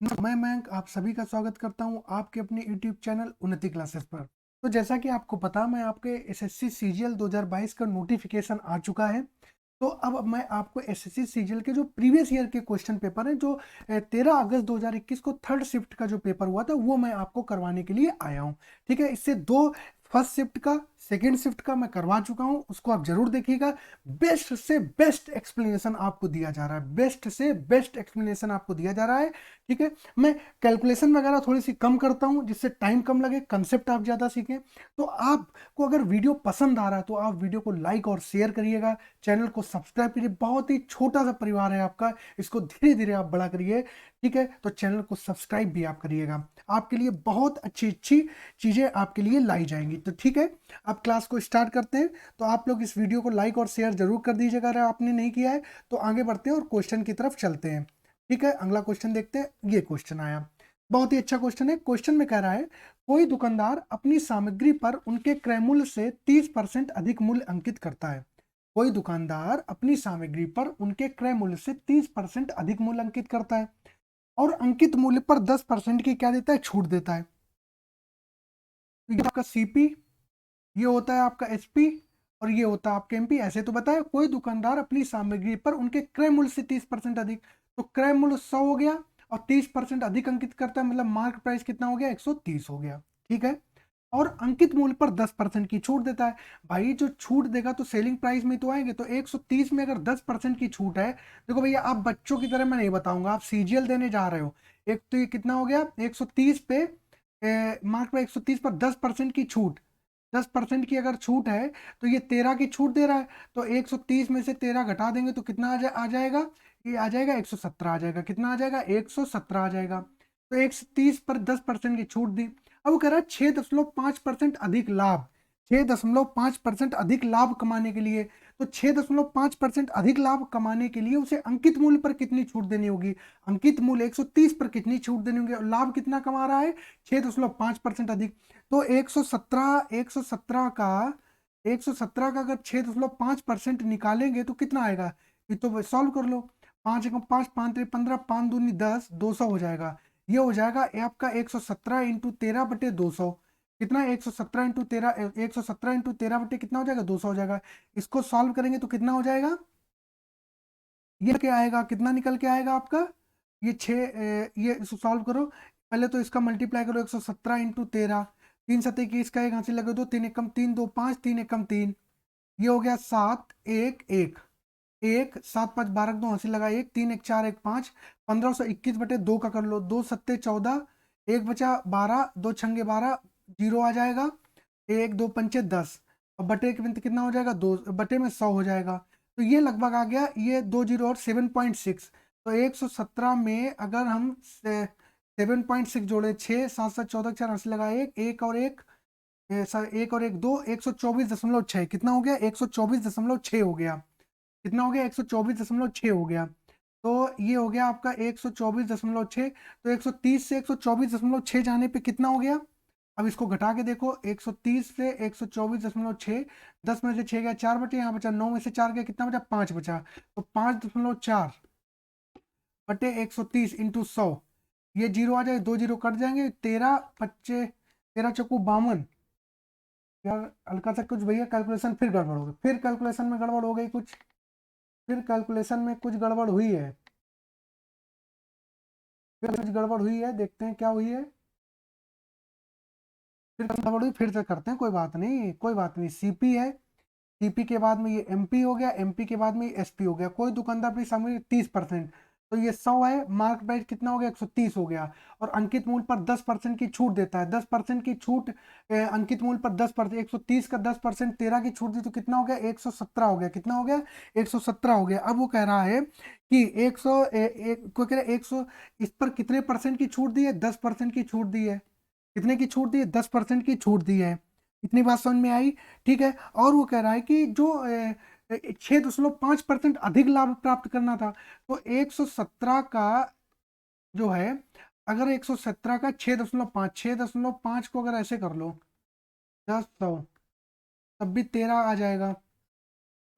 मैं मयंक आप सभी का स्वागत करता हूं आपके अपने YouTube चैनल उन्नति क्लासेस पर। तो जैसा कि आपको पता मैं आपके एसएससी सीजीएल 2022 का नोटिफिकेशन आ चुका है। तो अब मैं आपको एसएससी सीजीएल के जो प्रीवियस ईयर के क्वेश्चन पेपर हैं जो 13 अगस्त 2021 को थर्ड शिफ्ट का जो पेपर हुआ था वो मैं आपको करवाने के लिए आया हूं। ठीक है, इससे दो फर्स्ट शिफ्ट का सेकेंड शिफ्ट का मैं करवा चुका हूं, उसको आप जरूर देखिएगा। बेस्ट से बेस्ट एक्सप्लेनेशन आपको दिया जा रहा है, बेस्ट से बेस्ट एक्सप्लेनेशन आपको दिया जा रहा है। ठीक है, मैं कैलकुलेशन वगैरह थोड़ी सी कम करता हूं जिससे टाइम कम लगे, कंसेप्ट आप ज़्यादा सीखें। तो आपको अगर वीडियो पसंद आ रहा है तो आप वीडियो को लाइक और शेयर करिएगा, चैनल को सब्सक्राइब करिए। बहुत ही छोटा सा परिवार है आपका, इसको धीरे धीरे आप बड़ा करिए। ठीक है, तो चैनल को सब्सक्राइब भी आप करिएगा, आपके लिए बहुत अच्छी अच्छी चीज़ें आपके लिए लाई जाएंगी। तो ठीक है, अब क्लास को स्टार्ट करते हैं। तो आप लोग इस वीडियो को लाइक और शेयर जरूर कर दीजिएगा अगर आपने नहीं किया है। तो आगे बढ़ते हैं और क्वेश्चन की तरफ चलते हैं। ठीक है, अगला क्वेश्चन देखते हैं। ये क्वेश्चन आया, बहुत ही अच्छा क्वेश्चन है। क्वेश्चन में कह रहा है कोई दुकानदार अपनी सामग्री पर उनके क्रय मूल्य से 30% अधिक मूल्य अंकित करता है। कोई दुकानदार अपनी सामग्री पर उनके क्रय मूल्य से 30% अधिक मूल्य अंकित करता है और अंकित मूल्य पर 10% की क्या देता है, छूट देता है। तो ये आपका सीपी, ये होता है आपका एसपी और ये होता है आपका एमपी। ऐसे तो बताया कोई दुकानदार अपनी सामग्री पर उनके क्रय मूल्य से 30% अधिक, तो क्रय मूल्य 100 हो गया और 30% अधिक अंकित करता है, मतलब मार्क प्राइस कितना हो गया, 130 हो गया। ठीक है, और अंकित मूल्य पर 10% की छूट देता है। भाई जो छूट देगा तो सेलिंग प्राइस में तो आएंगे, तो 130 में अगर 10% की छूट है, देखो भैया आप बच्चों की तरह मैं नहीं बताऊंगा, आप सीजीएल देने जा रहे हो। एक तो ये कितना हो गया, 130 पे मार्क पर 130 पर 10% की छूट, 10% की अगर छूट है तो ये 13 की छूट दे रहा है। तो 130 में से 13 घटा देंगे तो कितना आ जाएगा, ये आ जाएगा 117 आ जाएगा। कितना आ जाएगा, 117 आ जाएगा। तो 130 पर 10% की छूट दी। अब वो कह रहा है 6.5% अधिक लाभ, 6.5% अधिक लाभ कमाने के लिए। तो 6.5% अधिक लाभ कमाने के लिए उसे अंकित मूल्य पर कितनी छूट देनी होगी, अंकित मूल्य 130 पर कितनी छूट देनी होगी, और लाभ कितना कमा रहा है, 6.5% अधिक। तो 117 का अगर 6.5% निकालेंगे तो कितना आएगा, ये तो सॉल्व कर लो। 5 × 5 5 3 15, 5 दूनी 10, 200 हो जाएगा। ये हो जाएगा ये आपका 117 × 13/200। कितना, 117 × 13 कितना हो जाएगा, 200 हो जाएगा। इसको सॉल्व करेंगे तो कितना हो जाएगा, ये क्या आएगा, कितना निकल के आएगा आपका, ये ये इसको सॉल्व करो। पहले तो इसका मल्टीप्लाई करो, 117 × 13, 3 7 21 का एक हासिल लगे, दो 3 एकम 3 2 5, 3 एकम 3, ये हो गया 7 1 1 1 7 5 12 2 हासिल लगा 1, 3 1 4 1 5, 1521/2 का कर लो, 2 7 14, 1 बचा 12, 2 छंगे 12, जीरो आ जाएगा, 1 2 पंचे 10, और बटे के बिंदु कितना हो जाएगा, 2 बटे में 100 हो जाएगा। तो ये लगभग आ गया, ये 2 जीरो और 7.6। तो 117 में अगर हम 7.6 जोड़े, 6 7 7 14 4 हासिल लगा 1 1 और 1, एक और एक 2, 124.6 कितना हो गया, 124.6 हो गया। कितना हो गया, 124.6 हो गया। तो ये हो गया आपका 124.6। तो 130 से 124.6 जाने पे कितना हो गया, अब इसको घटा के देखो, 130 से 124.6, 10 में से 6 गया 4 बचे, यहाँ बचा 9 में से 4 गया, कितना बचा, 5 बचा। तो 5.4 बटे 130 इंटू 100, ये जीरो आ जाए, 2 जीरो कट जाएंगे, 13 बच्चे 13 चौको 52। यार हल्का सा कुछ भैया कैलकुलेशन फिर गड़बड़ हो गई, फिर कैलकुलेशन में गड़बड़ हो गई कुछ, फिर कैलकुलेशन में कुछ गड़बड़ हुई है, फिर कुछ गड़बड़ हुई है, देखते हैं क्या हुई है। फिर गड़बड़ हुई, फिर से करते हैं, कोई बात नहीं कोई बात नहीं। सीपी है, सीपी के बाद में ये एमपी हो गया, एमपी के बाद में ये एसपी हो गया। कोई दुकानदार अपनी सामग्री 30%, तो ये 100 है, मार्क प्राइस कितना हो गया, 130 हो गया, और अंकित मूल्य पर 10% की छूट देता है। 10% की छूट, अंकित मूल्य पर 10%, 130 का 10% 13 की छूट दी तो कितना हो गया, 117 हो गया। कितना हो गया, 117 हो गया। अब वो कह रहा है कि 100 कोई कह रहा है 100, इस पर कितने परसेंट की छूट दी है, 10% की छूट दी है। कितने की छूट दी है, 10% की छूट दी है। इतनी बात समझ में आई। ठीक है, और वो कह रहा है कि जो 6.5% अधिक लाभ प्राप्त करना था, तो 117 का जो है, अगर 117 का 6.5 को अगर ऐसे कर लो 10 100, तब भी 13 आ जाएगा,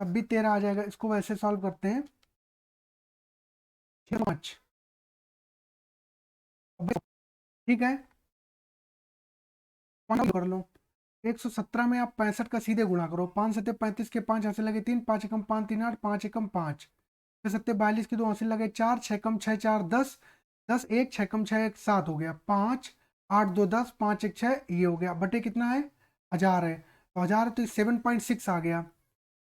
तब भी 13 आ जाएगा। इसको वैसे सॉल्व करते हैं, 6 5 ठीक है, कर लो। 117 में आप 65 का सीधे गुणा करो, 5 सत्ते 35 के 5 हासिल लगे 3, 5 एकम 5 3 8, 5 एकम 5, 6 सत्ते 42 के 2 हासिल लगे 4, 6 कम 6 4 10, 10 1 6 कम 6 1 7 हो गया 5, 8 2 10, 5 1 6, ये हो गया बटे कितना है 1000 है, तो 1000 तो 7.6 आ गया।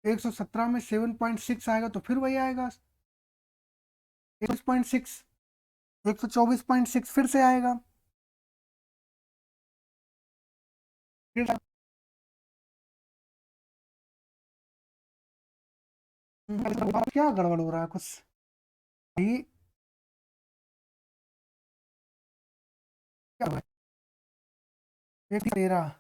117 में 7.6 आएगा तो फिर वही आएगा 124.6, 124.6 फिर से आएगा। फिर क्या गड़बड़ हो रहा है कुछ ये, क्या हो रहा है 113,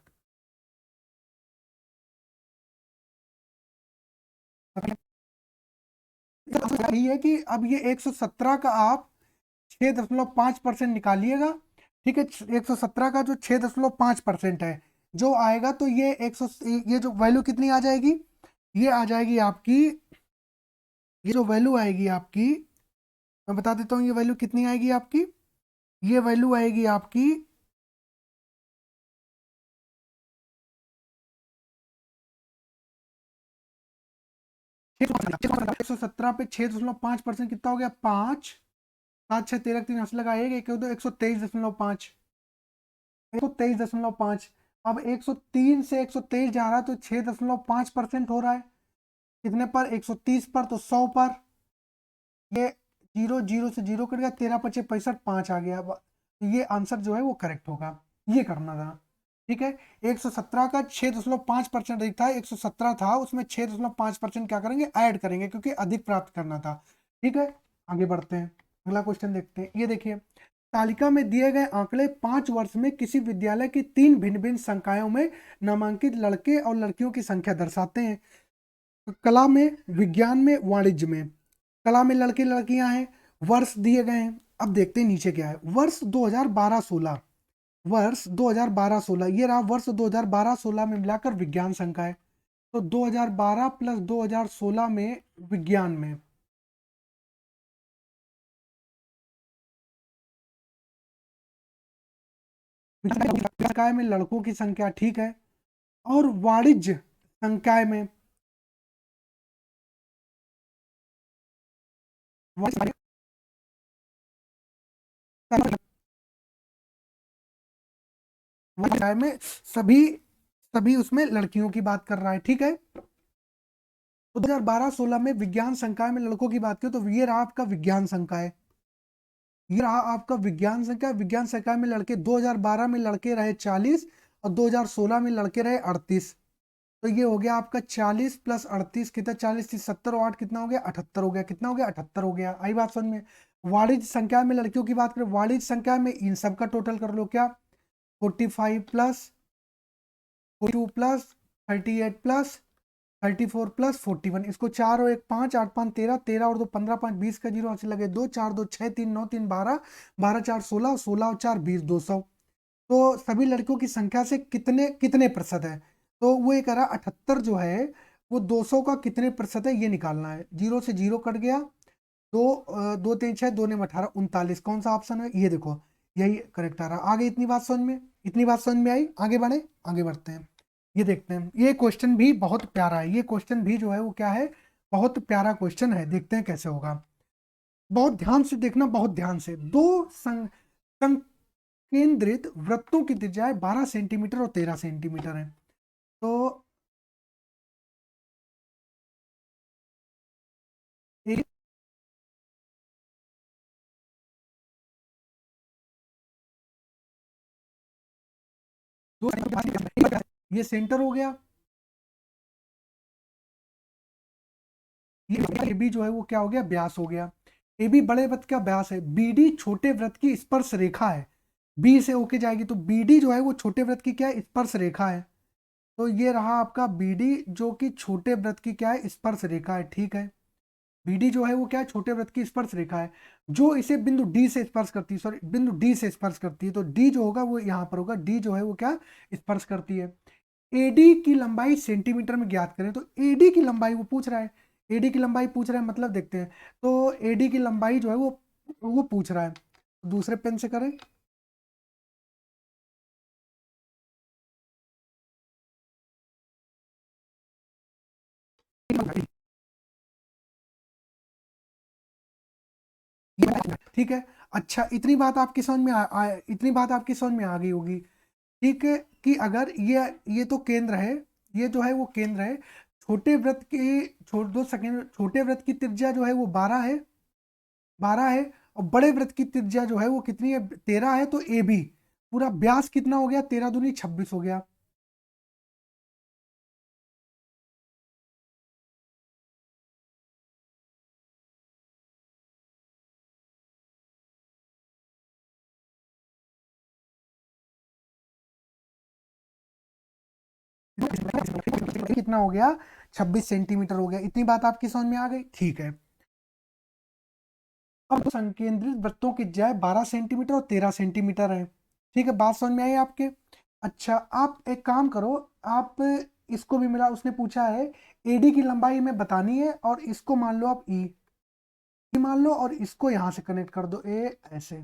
यही है कि अब ये 117 का आप 6.5% निकालिएगा, ठीक है। 117 का जो 6.5% है जो आएगा, तो ये 100, ये जो वैल्यू कितनी आ जाएगी, ये आ जाएगी आपकी, ये जो वैल्यू आएगी आपकी, मैं बता देता हूँ ये वैल्यू कितनी आएगी आपकी, ये वैल्यू आएगी आपकी 117 पे 6.5% कितना हो गया 5, 7 6 13 3 लगा 1 1 123.5, 123.5। अब 103 से 123 जा रहा है तो 6.5% हो रहा है, कितने पर 130 पर, तो 100 पर, ये 0 0 से 0 कट गया, 13 पचे 65, 5 आ गया। ये आंसर जो है वो करेक्ट होगा, ये करना था, ठीक है। 117 का 6.5% अधिक था, 117 था उसमें 6.5% क्या करेंगे ऐड करेंगे क्योंकि अधिक प्राप्त करना था, ठीक है। आगे बढ़ते हैं, अगला क्वेश्चन देखते हैं। ये देखिए, तालिका में दिए गए आंकड़े 5 वर्ष में किसी विद्यालय की 3 भिन्न भिन्न संकायों में नामांकित लड़के और लड़कियों की संख्या दर्शाते हैं। कला में, विज्ञान में, वाणिज्य में। कला में लड़के लड़कियां हैं, वर्ष दिए गए हैं। अब देखते हैं नीचे क्या है, वर्ष 2012-16, वर्ष 2012-16, ये रहा वर्ष 2012-16 में मिलाकर विज्ञान संकाय, तो 2012 प्लस 2016 में विज्ञान में, संकाय में लड़कों की संख्या, ठीक है। और वाणिज्य संकाय में, संकाय में सभी सभी उसमें लड़कियों की बात कर रहा है, ठीक है। तो 2012-16 में विज्ञान संकाय में लड़कों की बात करें तो ये रहा आपका विज्ञान संकाय, ये रहा आपका विज्ञान संकाय। विज्ञान संकाय में लड़के 2012 में लड़के रहे 40 और 2016 में लड़के रहे 38, तो ये हो गया आपका 40 प्लस 38 कितना, 40 30 70 और 8 कितना हो गया 78 हो गया, कितना हो गया 78 हो गया। आई बात समझ में। वाणिज्य संख्या में लड़कियों की बात करें, वाणिज्य संख्या में इन सब का टोटल कर लो, क्या 45 प्लस 42 प्लस 38 प्लस 34 प्लस 41, इसको 4 और 1 5, 8 5 13, 13 और 2 15, 5 20 का जीरो से लगे 2, 4 2 6 3 9 3 12, 12 4 16, 16 और 4 20, 200। तो सभी लड़कियों की संख्या से कितने कितने प्रतिशत है, तो वो ये कह रहा 78 जो है वो 200 का कितने प्रतिशत है ये निकालना है। जीरो से जीरो कट गया, दो 2 3 6, 2 ने 18, 39, कौन सा ऑप्शन है ये देखो, यही करेक्ट आ रहा। आगे इतनी बात समझ में, इतनी बात समझ में आई, आगे बढ़े, आगे बढ़ते हैं। ये देखते हैं, ये क्वेश्चन भी बहुत प्यारा है, ये क्वेश्चन भी जो है वो क्या है, बहुत प्यारा क्वेश्चन है, देखते हैं कैसे होगा। बहुत ध्यान से देखना, बहुत ध्यान से। दो संकेंद्रित वृत्तों की त्रिज्याएं 12 सेंटीमीटर और 13 सेंटीमीटर है, तो एक दो, ये सेंटर हो गया, ये बी जो है वो क्या हो गया व्यास हो गया। ए बी बड़े वृत्त का व्यास है, बी डी छोटे वृत्त की स्पर्श रेखा है, बी से होके जाएगी, तो बी डी जो है वो छोटे वृत्त की क्या है स्पर्श रेखा है, तो ये रहा आपका बी डी जो कि छोटे वृत्त की क्या है स्पर्श रेखा है, ठीक है। बी डी जो है वो क्या है छोटे वृत्त की स्पर्श रेखा है जो इसे बिंदु डी से स्पर्श करती है, सॉरी बिंदु डी से स्पर्श करती है, तो डी जो होगा वो यहाँ पर होगा, डी जो है वो क्या स्पर्श करती है। एडी की लंबाई सेंटीमीटर में ज्ञात करें, तो एडी की लंबाई वो पूछ रहा है, एडी की लंबाई पूछ रहा है, मतलब देखते हैं, तो एडी की लंबाई जो है वो पूछ रहा है, दूसरे पेन से करें, ठीक है। अच्छा, इतनी बात आपकी समझ में इतनी बात आपकी समझ में आ गई होगी, ठीक है, कि अगर ये तो केंद्र है, ये जो है वो केंद्र है। छोटे वृत्त की छोड़ दो सेकेंड, छोटे वृत्त की त्रिज्या जो है वो 12 है, 12 है। और बड़े वृत्त की त्रिज्या जो है वो कितनी है, 13 है। तो ए बी पूरा व्यास कितना हो गया, 13 दूनी 26 हो गया। कितना हो गया, 26 सेंटीमीटर हो गया। इतनी बात आपकी समझ में आ गई, ठीक है। अब संकेंद्रित वृत्तों की त्रिज्या 12 सेंटीमीटर और 13 सेंटीमीटर है, ठीक है। बात समझ में आई आपके। अच्छा, आप एक काम करो, आप इसको भी मिला, उसने पूछा है एडी की लंबाई में बतानी है, और इसको मान लो आप ई मान लो, और इसको यहां से कनेक्ट कर दो ए ऐसे।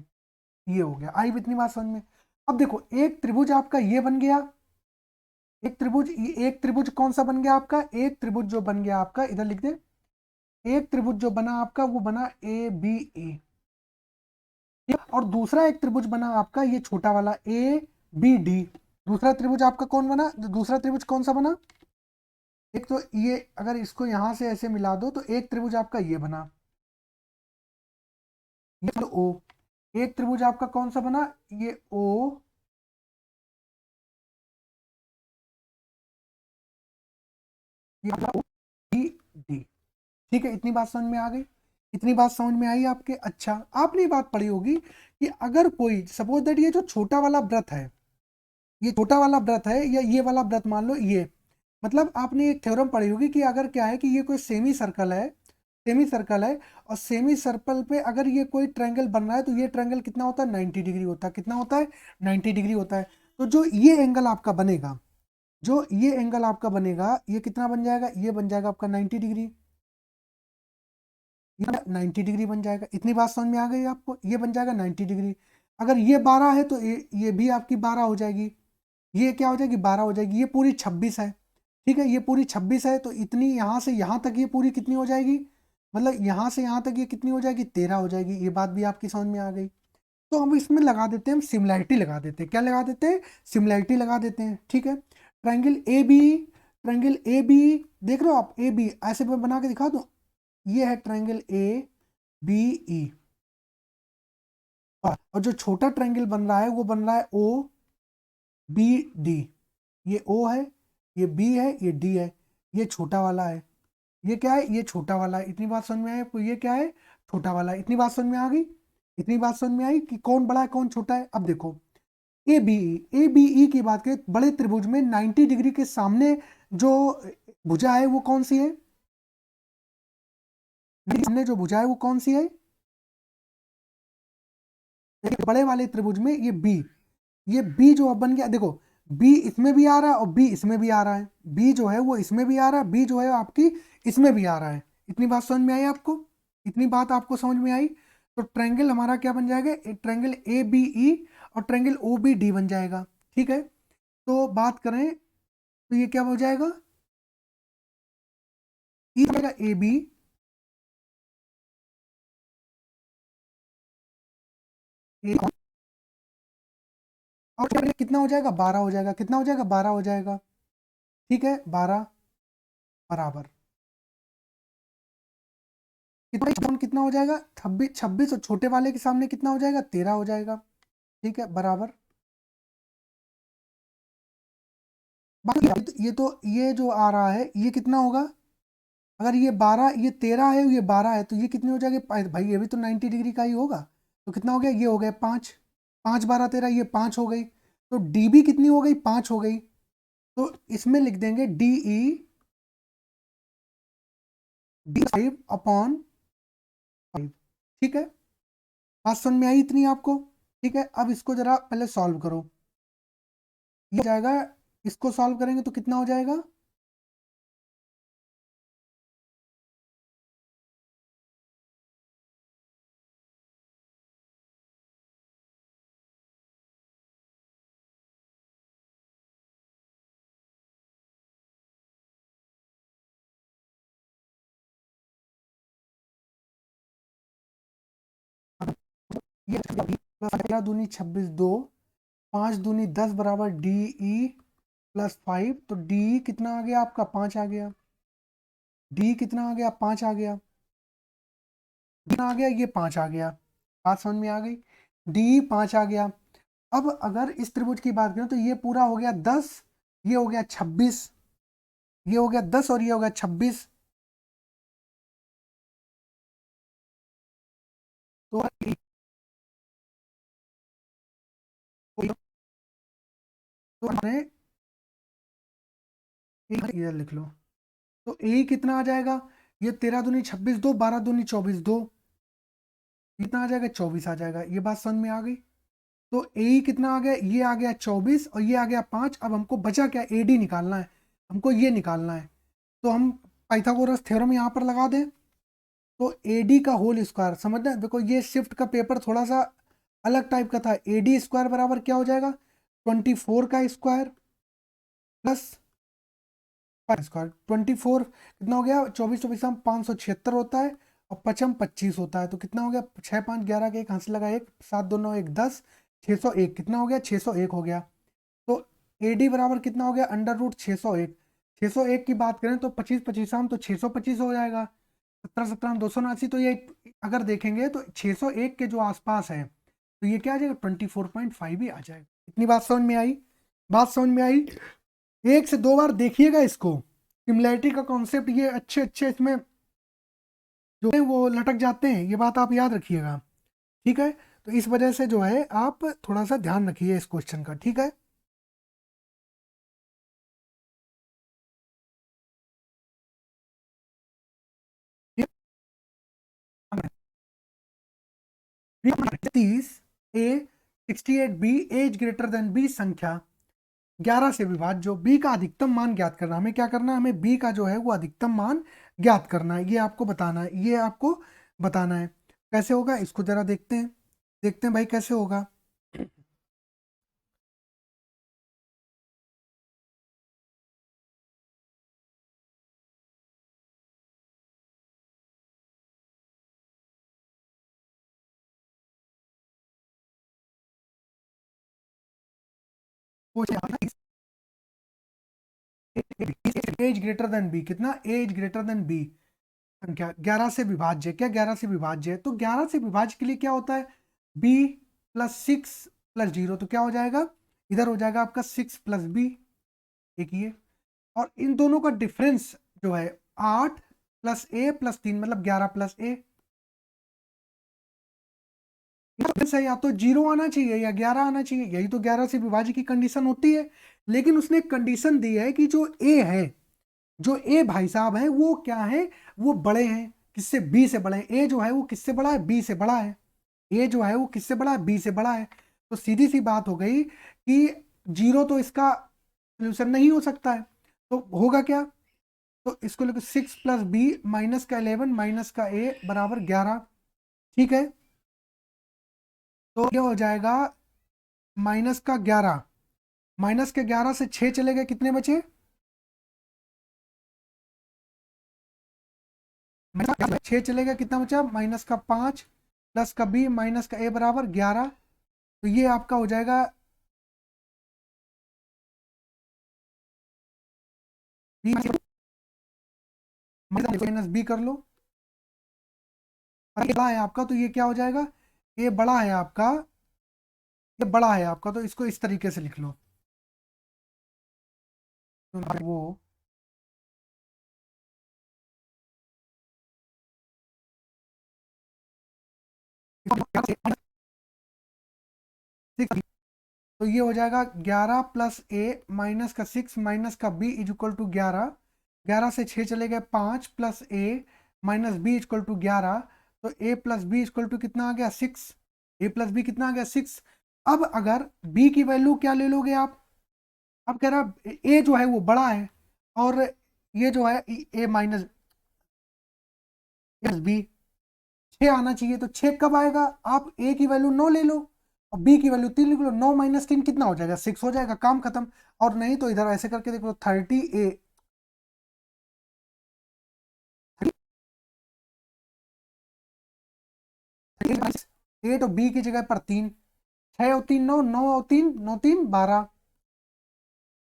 ये हो गया, आई इतनी बात समझ में। अब देखो, एक त्रिभुज आपका ये बन गया, एक त्रिभुज कौन सा बन गया आपका, एक त्रिभुज जो बन गया आपका, इधर लिख दे। एक त्रिभुज जो बना आपका वो बना ए बी ए, और दूसरा एक त्रिभुज बना आपका ये छोटा वाला ए बी डी। दूसरा त्रिभुज आपका कौन बना, दूसरा त्रिभुज कौन सा बना, एक तो ये, अगर इसको यहां से ऐसे मिला दो तो एक त्रिभुज आपका ये बना, ये तो ओ। एक त्रिभुज आपका कौन सा बना, ये ओ ये ओ डी डी, ठीक है। इतनी बात समझ में आ गई, इतनी बात समझ में आई आपके। अच्छा, आपने ये बात पढ़ी होगी कि अगर कोई सपोज दैट ये जो छोटा वाला व्रत है, ये छोटा वाला व्रत है, या ये वाला व्रत मान लो, ये मतलब आपने एक थ्योरम पढ़ी होगी कि अगर क्या है कि ये कोई सेमी सर्कल है, सेमी सर्कल है, और सेमी सर्कल पे अगर ये कोई ट्रायंगल बन रहा है, तो ये ट्रायंगल कितना होता है, 90 डिग्री होता है। कितना होता है, 90 डिग्री होता है। तो जो ये एंगल आपका बनेगा, जो ये एंगल आपका बनेगा, ये कितना बन जाएगा, ये बन जाएगा आपका 90 डिग्री, ये 90 डिग्री बन जाएगा। इतनी बात समझ में आ गई आपको, ये बन जाएगा 90 डिग्री। अगर ये 12 है तो ये भी आपकी 12 हो जाएगी, ये क्या हो जाएगी, 12 हो जाएगी। ये पूरी 26 है, ठीक है, ये पूरी 26 है। तो इतनी यहाँ से यहाँ तक ये पूरी कितनी हो जाएगी, मतलब यहाँ से यहाँ तक ये कितनी हो जाएगी, 13 हो जाएगी। ये बात भी आपकी समझ में आ गई। तो हम इसमें लगा देते हैं, हम सिमिलैरिटी लगा देते हैं। क्या लगा देते हैं, सिमिलैरिटी लगा देते हैं, ठीक है। Triangle A B, triangle A B, देख रहे हो आप, ए बी ऐसे मैं बना के दिखा दूं। ये है ट्रायंगल ए बी ई, और जो छोटा ट्रायंगल बन रहा है वो बन रहा है ओ बी डी। ये ओ है, ये बी है, ये डी है, ये छोटा वाला है। ये क्या है, ये छोटा वाला है। इतनी बात समझ में आई, ये क्या है, छोटा वाला है। इतनी बात समझ में आ गई, इतनी बात समझ में आई कि कौन बड़ा है कौन छोटा है। अब देखो, A B A B E की बात करें, बड़े त्रिभुज में 90 डिग्री के सामने जो भुजा है वो कौन सी है, सामने जो भुजा है वो कौन सी है, देखिए, बड़े वाले त्रिभुज में ये बी जो अब बन गया, देखो, बी इसमें भी आ रहा है और बी इसमें भी आ रहा है। बी जो है वो इसमें भी आ रहा है, बी जो है आपकी इसमें भी आ रहा है। इतनी बात समझ में आई आपको, इतनी बात आपको समझ में आई। तो ट्रायंगल हमारा क्या बन जाएगा, ट्रायंगल ए बी ई और ट्रायंगल ओ बी डी बन जाएगा, ठीक है। तो बात करें तो ये क्या हो जाएगा, ई हो जाएगा ए बी, और कितना हो जाएगा, 12 हो जाएगा। कितना हो जाएगा, 12 हो जाएगा, ठीक है। 12 बराबर कितना कितना हो जाएगा, 26, 26, और छोटे वाले के सामने कितना हो जाएगा, 13 हो जाएगा, ठीक है, बराबर। बाकी ये जो आ रहा है ये कितना होगा, अगर ये 12, ये 13 है, ये 12 है, तो ये कितनी हो जाएगी भाई, ये भी तो 90 डिग्री का ही होगा। तो कितना हो गया, ये हो गया 5, 5 12 13, ये 5 हो गई। तो डी बी कितनी हो गई, 5 हो गई। तो इसमें लिख देंगे डी ई डी 5/5, ठीक है। बात समझ में आई इतनी आपको, ठीक है। अब इसको जरा पहले सॉल्व करो, ये जाएगा, इसको सॉल्व करेंगे तो कितना हो जाएगा, प्लस 13 दूनी 26 2, 5 दूनी 10 बराबर डी ई प्लस 5। तो डी कितना आ गया आपका 5 आ गया, डी कितना आ गया 5 आ गया, कितना आ गया ये 5 आ गया। बात समझ में आ गई, डी 5 आ गया। अब अगर इस त्रिभुज की बात करें तो ये पूरा हो गया 10, ये हो गया 26, ये हो गया 10 और ये हो गया 26। तो हमने इधर लिख लो, तो ए कितना आ जाएगा, ये 13 दूनी 26 2, 12 दूनी 24 2, कितना आ जाएगा 24 आ जाएगा। ये बात समझ में आ गई। तो ए कितना आ गया, ये आ गया 24 और ये आ गया 5। अब हमको बचा क्या, ए डी निकालना है, हमको ये निकालना है। तो हम पाइथागोरस थ्योरम यहाँ पर लगा दें। तो ए डी का होल स्क्वायर समझना, देखो ये शिफ्ट का पेपर थोड़ा सा अलग टाइप का था। ए डी स्क्वायर बराबर क्या हो जाएगा, 24 का स्क्वायर प्लस स्क्वायर। 24 कितना हो गया, 24 24 576 होता है और 55 25 होता है। तो कितना हो गया, 6 5 11 के एक हाथ से लगा, एक 7 2 9 1 10, 601 कितना हो गया 601 हो गया। तो ए डी बराबर कितना हो गया, अंडर रूट 601। 601 की बात करें तो 25 25 तो 625 हो जाएगा, 17 17 279। तो ये अगर देखेंगे तो 601 के जो आसपास है, तो ये क्या आ जाएगा 24.5 ही आ जाएगा। इतनी बात समझ में आई, बात समझ में आई। एक से दो बार देखिएगा इसको, सिमिलैरिटी का कॉन्सेप्ट ये अच्छे अच्छे इसमें जो है वो लटक जाते हैं, ये बात आप याद रखिएगा, ठीक है। तो इस वजह से जो है आप थोड़ा सा ध्यान रखिए इस क्वेश्चन का, ठीक है। तीस A 68 B as greater than B संख्या 11 से विभाज्य, बी का अधिकतम मान ज्ञात करना। हमें क्या करना है, हमें बी का जो है वो अधिकतम मान ज्ञात करना है, ये आपको बताना है, ये आपको बताना है। कैसे होगा इसको जरा देखते हैं, देखते हैं भाई कैसे होगा। एज ग्रेटर देन बी, कितना एज ग्रेटर देन बी संख्या 11 से विभाज्य, क्या 11 से विभाज्य है। तो 11 से विभाज्य के लिए क्या होता है, बी प्लस 6 प्लस 0, तो क्या हो जाएगा, इधर हो जाएगा आपका 6 प्लस बी, एक ये। और इन दोनों का डिफरेंस जो है 8 प्लस ए प्लस 3 मतलब 11 प्लस ए। या तो 0 आना चाहिए या 11 आना चाहिए, यही तो 11 से विभाज्य की कंडीशन होती है। लेकिन उसने एक कंडीशन दी है कि जो ए है, जो ए भाई साहब है वो क्या है, वो बड़े हैं, किससे, बी से बड़े हैं। ए जो है वो किससे बड़ा है, बी से बड़ा है। ए जो है वो किससे बड़ा है, बी से बड़ा है। तो सीधी सी बात हो गई कि 0 तो इसका सोल्यूशन नहीं हो सकता है, तो होगा क्या, तो इसको लिखो 6 प्लस बी माइनस का 11 माइनस का ए बराबर 11, ठीक है। तो ये हो जाएगा माइनस का 11, माइनस के 11 से 6 चले गए, कितने बचे, 6 चले गए, कितना बचा माइनस का 5 प्लस का बी माइनस का ए बराबर 11। तो ये आपका हो जाएगा माइनस बी कर लो, बड़ा है आपका तो ये क्या हो जाएगा, ये बड़ा है आपका, ये बड़ा है आपका, तो इसको इस तरीके से लिख लो। तो वो तो ये हो जाएगा 11 प्लस ए माइनस का 6 माइनस का बी इज इक्वल टू 11। 11 से 6 चले गए, 5 plus A minus B is equal to 11। तो A plus B is equal to कितना आ गया 6, ए प्लस बी कितना आ गया 6। अब अगर बी की वैल्यू क्या ले लोगे आप, अब कह रहा ए जो है वो बड़ा है और ये जो है ए माइनस बी, 6 आना चाहिए। तो 6 कब आएगा, आप ए की वैल्यू 9 ले लो और बी की वैल्यू 3 लिख लो, 9 माइनस 3 कितना हो जाएगा 6 हो जाएगा, काम खत्म। और नहीं तो इधर ऐसे करके देख लो 30 ए, 8 और बी की जगह पर 3, 6 और 3 9, 9 और 3 9 3 12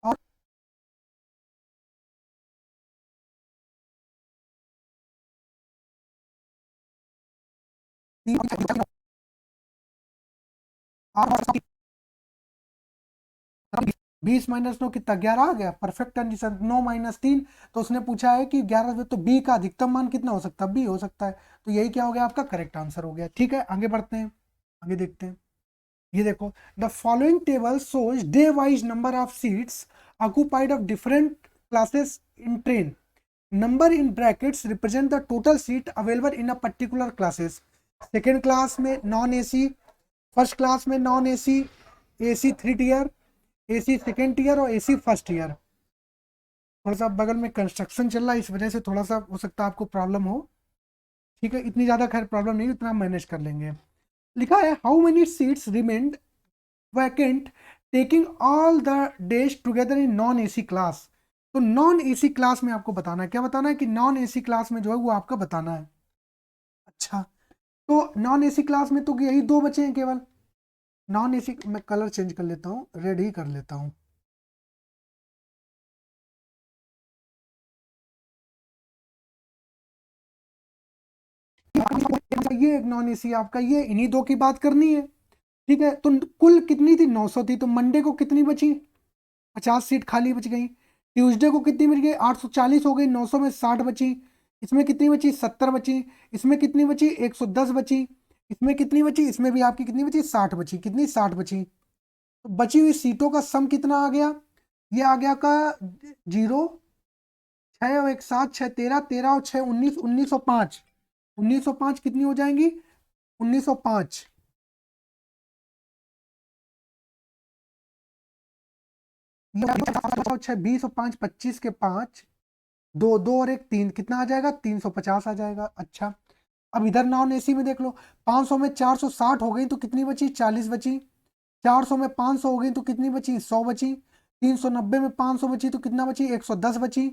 और तीन 20 - 9 कितना 11 आ गया, परफेक्ट कंडीशन। 9 - 3 तो उसने पूछा है कि 11 में तो बी का अधिकतम मान कितना हो सकता है, बी हो सकता है। तो यही क्या हो गया आपका करेक्ट आंसर हो गया। ठीक है, आगे बढ़ते हैं, आगे देखते हैं। ये देखो, the following table shows day wise number of seats occupied of different classes in train. Number in brackets represent the total seat available in a particular classes. Second class में नॉन एसी, फर्स्ट क्लास में non AC, AC 3 tier, AC second tier और AC first year. थोड़ा सा बगल में construction चल रहा है, इस वजह से थोड़ा सा हो सकता है आपको प्रॉब्लम हो। ठीक है, इतनी ज़्यादा खैर प्रॉब्लम नहीं, इतना मैनेज कर लेंगे। लिखा है how many seats remained vacant taking all the days together in non AC class. तो नॉन एसी क्लास में आपको बताना है, क्या बताना है कि नॉन एसी क्लास में जो है वो आपका बताना है। अच्छा, तो नॉन एसी क्लास में तो यही 2 बचे हैं केवल। नॉन एसी, मैं कलर चेंज कर लेता हूँ, रेड ही कर लेता हूँ। ये एक नॉन एसी आपका, ये इन्हीं 2 की बात करनी है। ठीक है, तो कुल कितनी थी, 900 थी। तो मंडे को कितनी बची, 50 सीट खाली बच गई। ट्यूसडे को कितनी बच गई, 840 हो गई, 900 में 60 बची। इसमें कितनी बची, 70 बची। इसमें कितनी बची, 110 बची। इसमें कितनी बची, इसमें भी आपकी कितनी बची, 60 बची। कितनी, 60 बची। तो बची हुई सीटों का सम कितना आ गया, ये आ गया का 0, 6 और 1 7, 6 13, 13 और 6 19, 1905। 1905 कितनी हो जाएंगी, 1905। 6 20 और 5 25 के 5, 2 2 और 1 3, कितना आ जाएगा, 350 आ जाएगा। अच्छा, अब इधर नॉन एसी में देख लो, 500 में 460 हो गई तो कितनी बची, 40 बची। 400 में 500 हो गई तो कितनी बची, 100 बची। 390 में 500 बची तो कितना बची, 110 बची।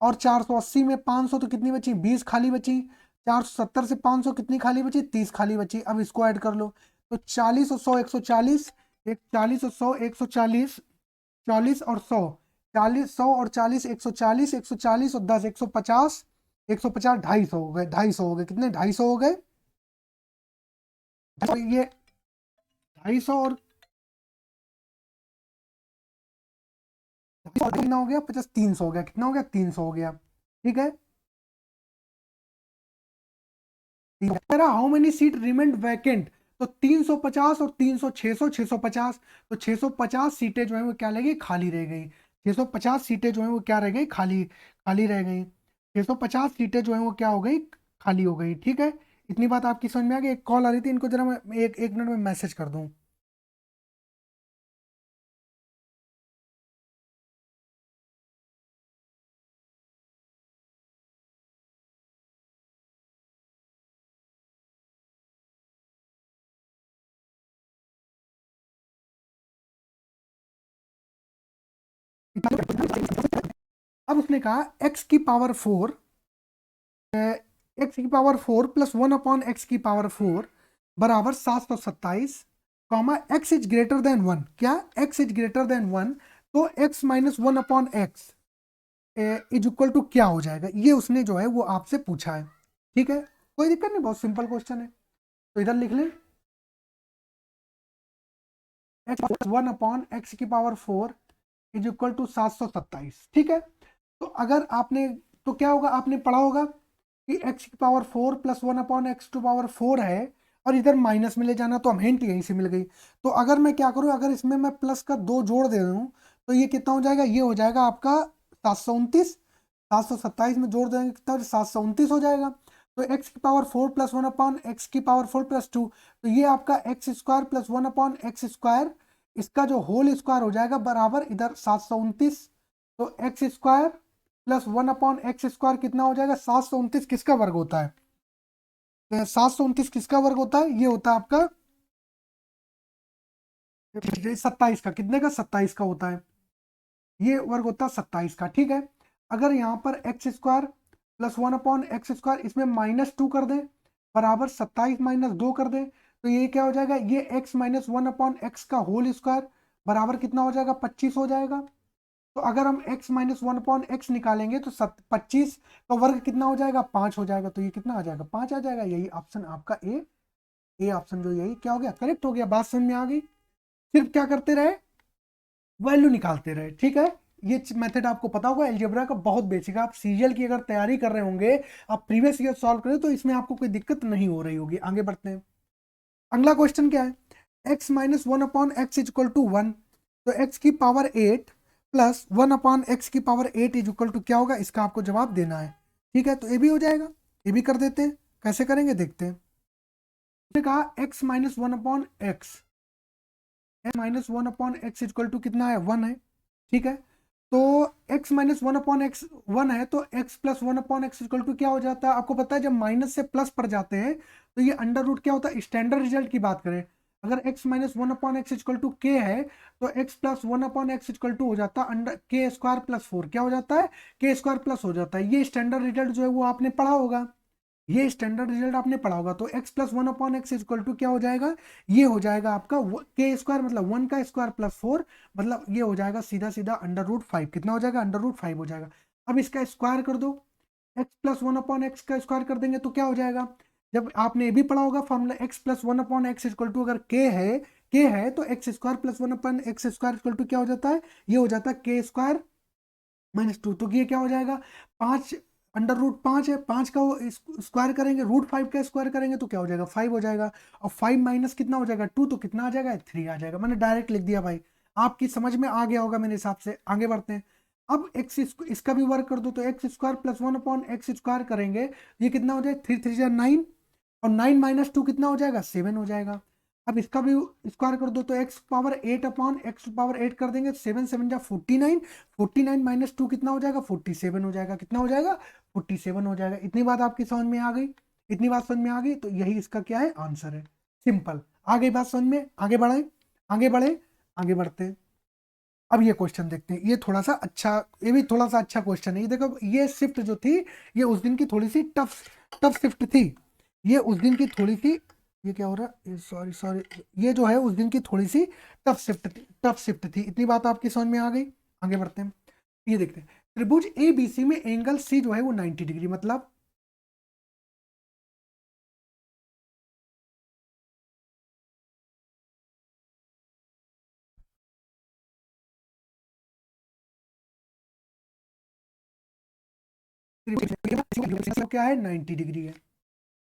और 480 में 500 तो कितनी बची, 20 खाली बची। 470 से 500 कितनी खाली बची, 30 खाली बची। अब इसको ऐड कर लो, तो 40 और 100 140, एक 40 और 100 140, 40 और 100, 40 100 और 40 140, 140 और 10 150, 150 250 हो गए, 250 हो गए। कितने, 250 हो गए। तो ये 250 और कितना हो गया, 50 300 हो गया। कितना हो गया, 300 हो गया। ठीक है, how many seat remained vacant. तो 350 और 300, 600 650। तो 650 सीटें जो है वो क्या रह गई, खाली रह गई। 650 सीटें जो है वो क्या रह गई, खाली खाली रह गई। 650 सीटें जो है वो क्या हो गई, खाली हो गई। ठीक है, इतनी बात आपकी समझ में आ गई। एक कॉल आ रही थी, इनको जरा मैं एक मिनट में मैसेज कर दूं। अब उसने कहा एक्स की पावर 4, एक्स की पावर 4 प्लस 1/x⁴ बराबर 727, comma X is greater than 1। क्या, एक्स इज ग्रेटर देन 1, तो x minus 1/x is equal to क्या हो जाएगा, ये उसने जो है वो आपसे पूछा है। ठीक है, कोई दिक्कत नहीं, बहुत सिंपल क्वेश्चन है। तो इधर लिख लें, x 1/x⁴ is equal to 727। ठीक है, तो अगर आपने, तो क्या होगा, आपने पढ़ा होगा कि x⁴ प्लस 1/x⁴ है, और इधर माइनस में ले जाना, तो हम हिंट यहीं से मिल गई। तो अगर मैं क्या करूं, अगर इसमें मैं प्लस का 2 जोड़ दे दूं, तो ये कितना हो जाएगा, ये हो जाएगा आपका 729। 727 में जोड़ देंगे कितना, 729 हो जाएगा। तो x⁴ प्लस 1/x⁴ प्लस 2, तो ये आपका x² प्लस 1/x², इसका जो होल स्क्वायर हो जाएगा बराबर इधर 729। तो x² प्लस 1/x² कितना हो जाएगा, 729 किसका वर्ग होता है, 729 किसका वर्ग होता है, ये होता है आपका 27 का। कितने का, 27 का होता है, ये वर्ग होता है 27 का। ठीक है, अगर यहाँ पर x² प्लस 1/x², इसमें -2 कर दें, बराबर 27 - 2 कर दें, तो ये क्या हो जाएगा, ये x minus one upon x का होल स्क्वायर बराबर कितना हो जाएगा, 25 हो जाएगा। तो अगर हम x minus one upon x निकालेंगे तो 25 का वर्ग कितना हो जाएगा, 5 हो जाएगा। तो ये कितना आ जाएगा, 5 आ जाएगा। यही ऑप्शन आपका ए ऑप्शन जो यही क्या हो गया, करेक्ट हो गया। बात समझ में आ गई। सिर्फ क्या करते रहे, वैल्यू निकालते रहे, ठीक है। ये मेथड आपको पता होगा, अलजेब्रा का बहुत बेसिक है। आप सीरियल की अगर तैयारी कर रहे होंगे, आप प्रीवियस ईयर सॉल्व करें तो इसमें आपको कोई दिक्कत नहीं हो रही होगी। आगे बढ़ते हैं। अगला क्वेश्चन क्या है, x minus one upon X is equal to 1। तो x की power 8 plus one upon X की पावर 8 इज इक्वल टू क्या होगा, इसका आपको जवाब देना है। ठीक है, तो ये भी हो जाएगा, ये भी कर देते हैं। कैसे करेंगे देखते हैं। कहा x minus one upon X, minus one upon X equal to कितना है, 1 है। ठीक है, तो x minus one upon X 1 है, तो x plus one upon X equal to क्या हो जाता है, आपको पता है जब माइनस से प्लस पर जाते हैं तो ये अंडर रूट क्या होता है। स्टैंडर्ड रिजल्ट की बात करें, अगर x minus one upon X equal to K है तो x plus one upon X equal to हो जाता है अंडर के स्क्वायर प्लस 4, क्या हो जाता है, के स्क्वायर प्लस हो जाता है। ये स्टैंडर्ड रिजल्ट जो है वो आपने पढ़ा होगा, ये स्टैंडर्ड रिजल्ट आपने पढ़ा होगा। तो x plus one upon X equal to क्या हो जाएगा, ये हो जाएगा आपका के स्क्वायर मतलब 1 का स्क्वायर प्लस 4, मतलब ये हो जाएगा सीधा सीधा अंडर रूट 5। कितना हो जाएगा, अंडर रूट 5 हो जाएगा। अब इसका स्क्वायर कर दो, x plus one upon x का स्क्वायर कर देंगे तो क्या हो जाएगा, जब आपने ये भी पढ़ा होगा formula x plus one upon X equal to अगर के है तो X square plus one upon X square equal to क्या हो जाता है, ये हो जाता है के स्क्वायर माइनस 2। तो ये क्या हो जाएगा, 5 अंडर रूट 5 है, 5 का स्क्वायर करेंगे, रूट 5 का स्क्वायर करेंगे तो क्या हो जाएगा, 5 हो जाएगा। और 5 माइनस कितना हो जाएगा, 2, तो कितना आ जाएगा, 3 आ जाएगा। मैंने डायरेक्ट लिख दिया भाई, आपकी समझ में आ गया होगा मेरे हिसाब से। आगे बढ़ते हैं। अब एक्स इसका भी वर्क कर दो, तो X square plus one upon X square करेंगे, ये कितना हो जाएगा, 3 3 9, और 9 माइनस 2 कितना हो जाएगा, 7 हो जाएगा। अब इसका भी स्क्वायर कर दो, तो x power 8 upon x power 8 कर देंगे, 7 7 जा 49, 49 माइनस 2 कितना हो जाएगा, 47 हो जाएगा। कितना हो जाएगा, 47 हो जाएगा। इतनी बात आपकी समझ में आ गई, इतनी बात समझ में आ गई, तो यही इसका क्या है, आंसर है। सिंपल, आ गई बात समझ में। आगे बढ़े, आगे बढ़े, आगे बढ़ते हैं। अब ये क्वेश्चन देखते हैं, ये थोड़ा सा अच्छा, ये भी थोड़ा सा अच्छा क्वेश्चन है। ये देखो, ये शिफ्ट जो थी, ये उस दिन की थोड़ी सी टफ टफ शिफ्ट थी। ये उस दिन की थोड़ी सी, ये क्या हो रहा है, सॉरी सॉरी, ये जो है उस दिन की थोड़ी सी टफ शिफ्ट थी। इतनी बात आपकी समझ में आ गई। आगे बढ़ते हैं। ये देखते हैं, त्रिभुज ए बी सी में एंगल सी जो है वो 90 डिग्री, मतलब क्या है, 90 डिग्री है।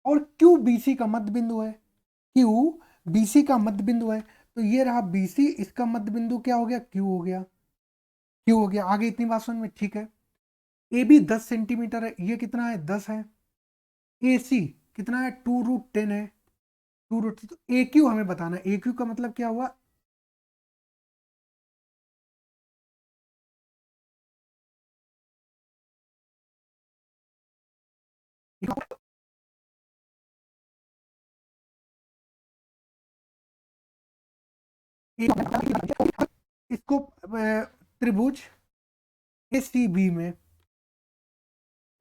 और क्यू बी सी का मध्य बिंदु है, क्यू बी सी का मध्य बिंदु है। तो ये रहा बी सी, इसका मध्य बिंदु क्या हो गया, क्यू हो गया, क्यू हो गया। आगे इतनी बात समझ में, ठीक है। ए बी 10 सेंटीमीटर है, ये कितना है, 10 है। ए सी कितना है, 2√10 है, 2√, तो ए क्यू हमें बताना है। ए क्यू का मतलब क्या हुआ, इसको त्रिभुज ए सी बी में,